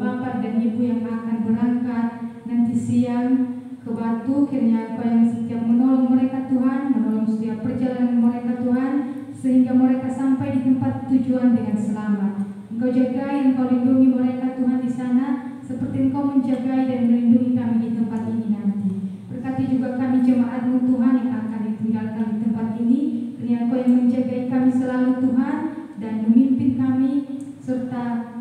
Bapak dan Ibu yang akan berangkat nanti siang ke Batu, kiranya Engkau yang setiap menolong mereka Tuhan, menolong setiap perjalanan mereka Tuhan, sehingga mereka sampai di tempat tujuan dengan selamat. Engkau jagai, Engkau lindungi mereka Tuhan di sana, seperti Engkau menjagai dan melindungi kami di tempat ini nanti. Berkati juga kami jemaat-Mu Tuhan yang akan ditinggalkan di tempat ini, kiranya Engkau yang menjagai kami selalu Tuhan, dan memimpin kami serta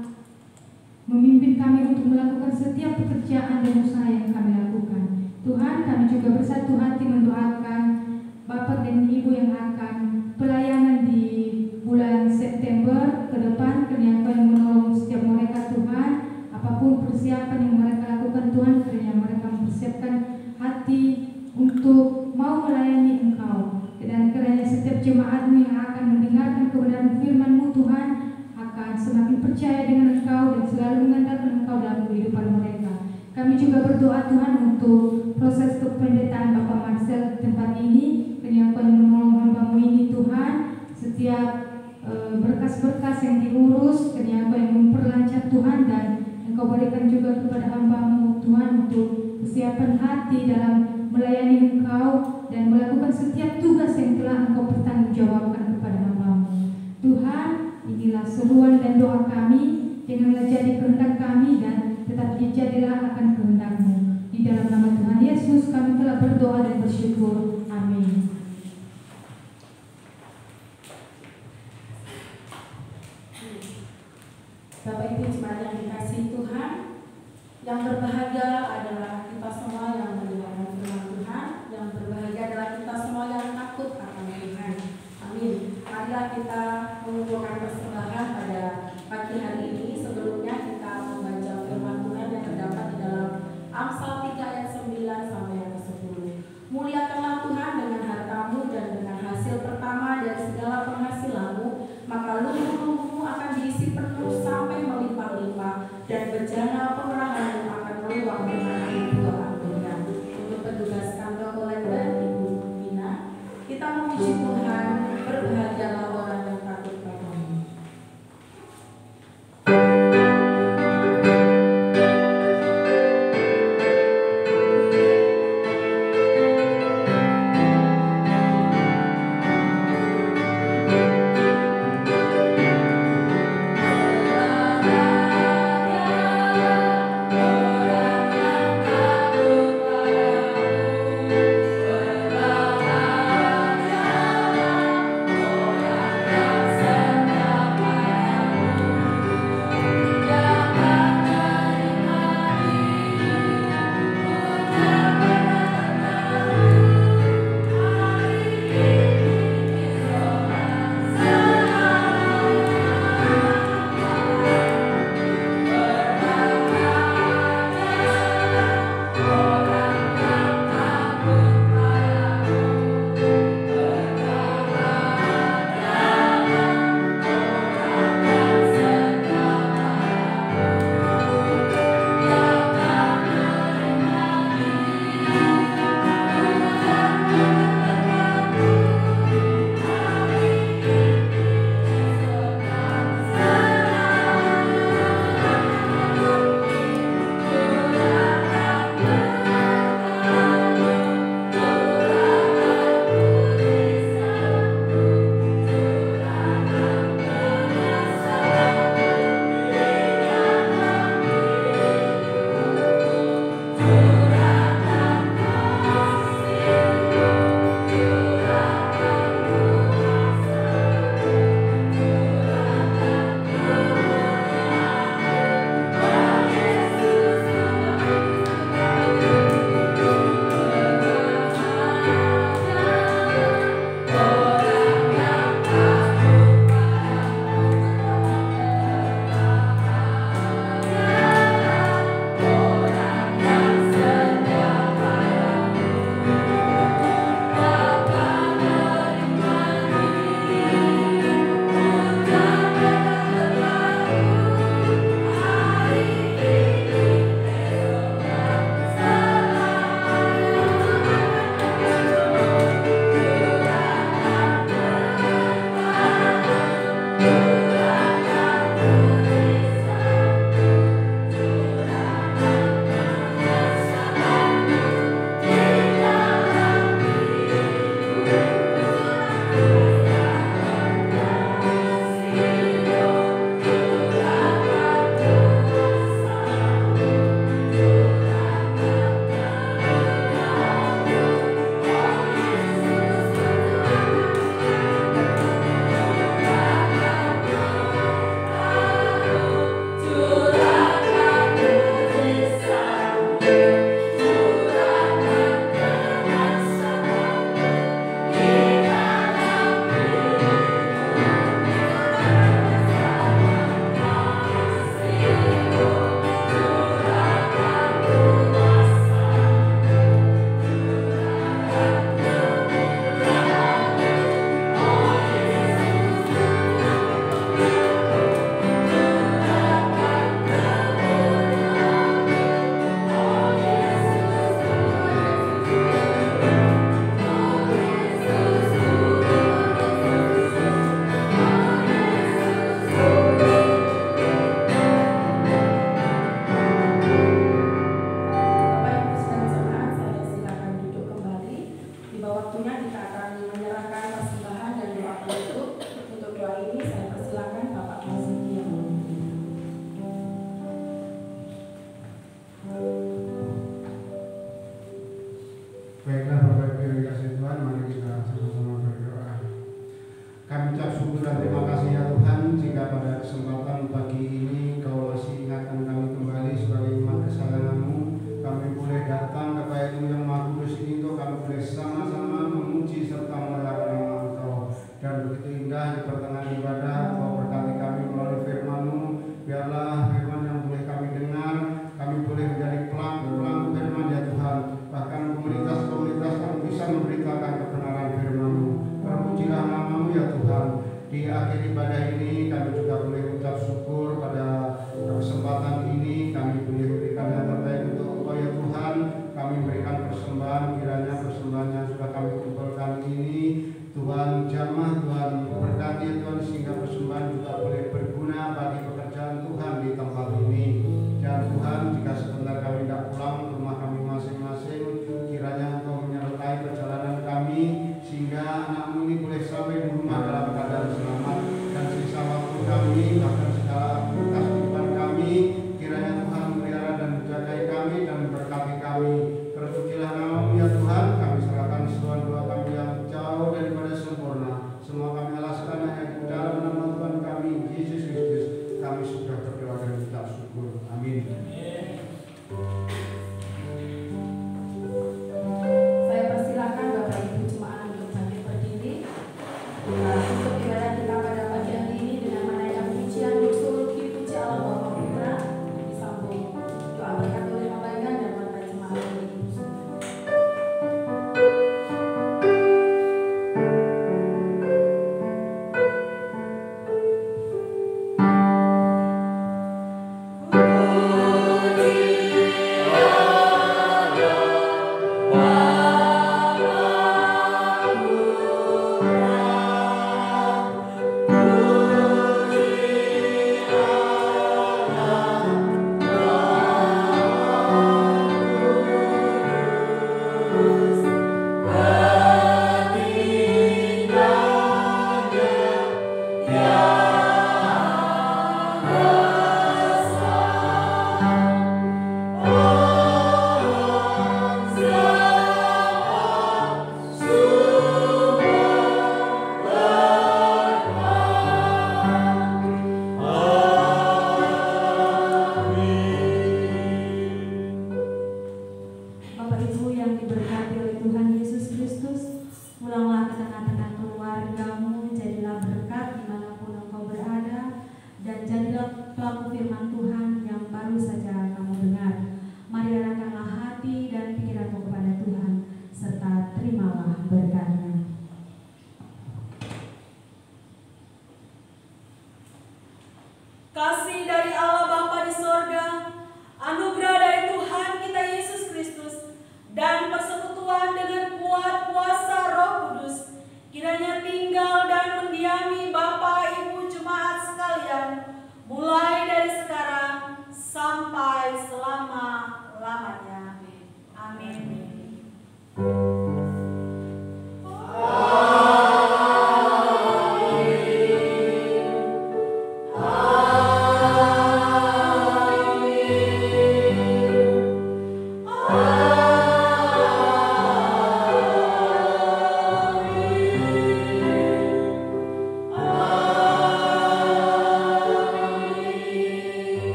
memimpin kami untuk melakukan setiap pekerjaan dan usaha yang kami lakukan. Tuhan, kami juga bersatu hati mendoakan Bapak dan Ibu yang akan pelayanan di bulan September ke depan, kiranya Engkau yang menolong setiap mereka Tuhan. persiapan yang mereka lakukan Tuhan, kiranya mereka mempersiapkan hati untuk mau melayani Engkau. Dan kiranya setiap jemaat-Mu yang akan mendengarkan kebenaran firman-Mu Tuhan akan semakin percaya dengan Engkau dan selalu mengandalkan Engkau dalam kehidupan mereka. Kami juga berdoa Tuhan untuk proses kependetaan Bapak Marcel di tempat ini, kiranya Engkau yang menolong hamba-Mu ini Tuhan. Setiap berkas-berkas yang diurus, kiranya Engkau yang memperlancar Tuhan, dan Engkau berikan juga kepada hamba-Mu Tuhan untuk kesiapan hati dalam melayani Engkau dan melakukan setiap tugas yang telah Engkau pertanggungjawabkan kepada hamba-Mu. Tuhan, inilah seruan dan doa kami, janganlah jadi kehendak kami dan tetapi jadilah akan kehendak-Mu. Di dalam nama Tuhan Yesus kami telah berdoa dan bersyukur. Amin. Bapak Ibu jemaat yang dikasihi Tuhan, yang berbahagia adalah kita semua yang mendengarkan firman Tuhan, yang berbahagia adalah kita semua yang takut akan Tuhan. Amin. Marilah kita mengumpulkan persembahan pada pagi hari ini. Sebelumnya kita membaca firman Tuhan yang terdapat di dalam Amsal 3 ayat 9 sampai ayat 10. Muliakanlah Tuhan dengan hartamu dan dengan hasil pertama dari segala penghasilanmu, maka lumbung-lumbungmu akan diisi penuh sampai melimpah-limpah, dan bejana pemerahanmu akan melimpah Baiklah Bapak Ibu yang dikasihi Tuhan, mari kita sama-sama berdoa. Kami ucap syukur dan terima kasih ya Tuhan, jika pada kesempatan pagi ini Kau masih ingatkan kami kembali sebagai umat kesayangan-Mu. Kami boleh datang kepada Mu yang Maha Kudus ini untuk kami boleh sama-sama memuji serta melayani nama Engkau. Dan begitu indah di pertengahan ibadah, Kau berkati kami melalui firman-Mu. Biarlah firman yang boleh kami dengar, kami boleh menjadi pelaku-pelaku firman ya Tuhan. Bahkan komunitas-komunitas yang bisa memberitakan kebenaran firman-Mu. Terpujilah nama-Mu ya Tuhan. Di akhir ibadah ini kami juga boleh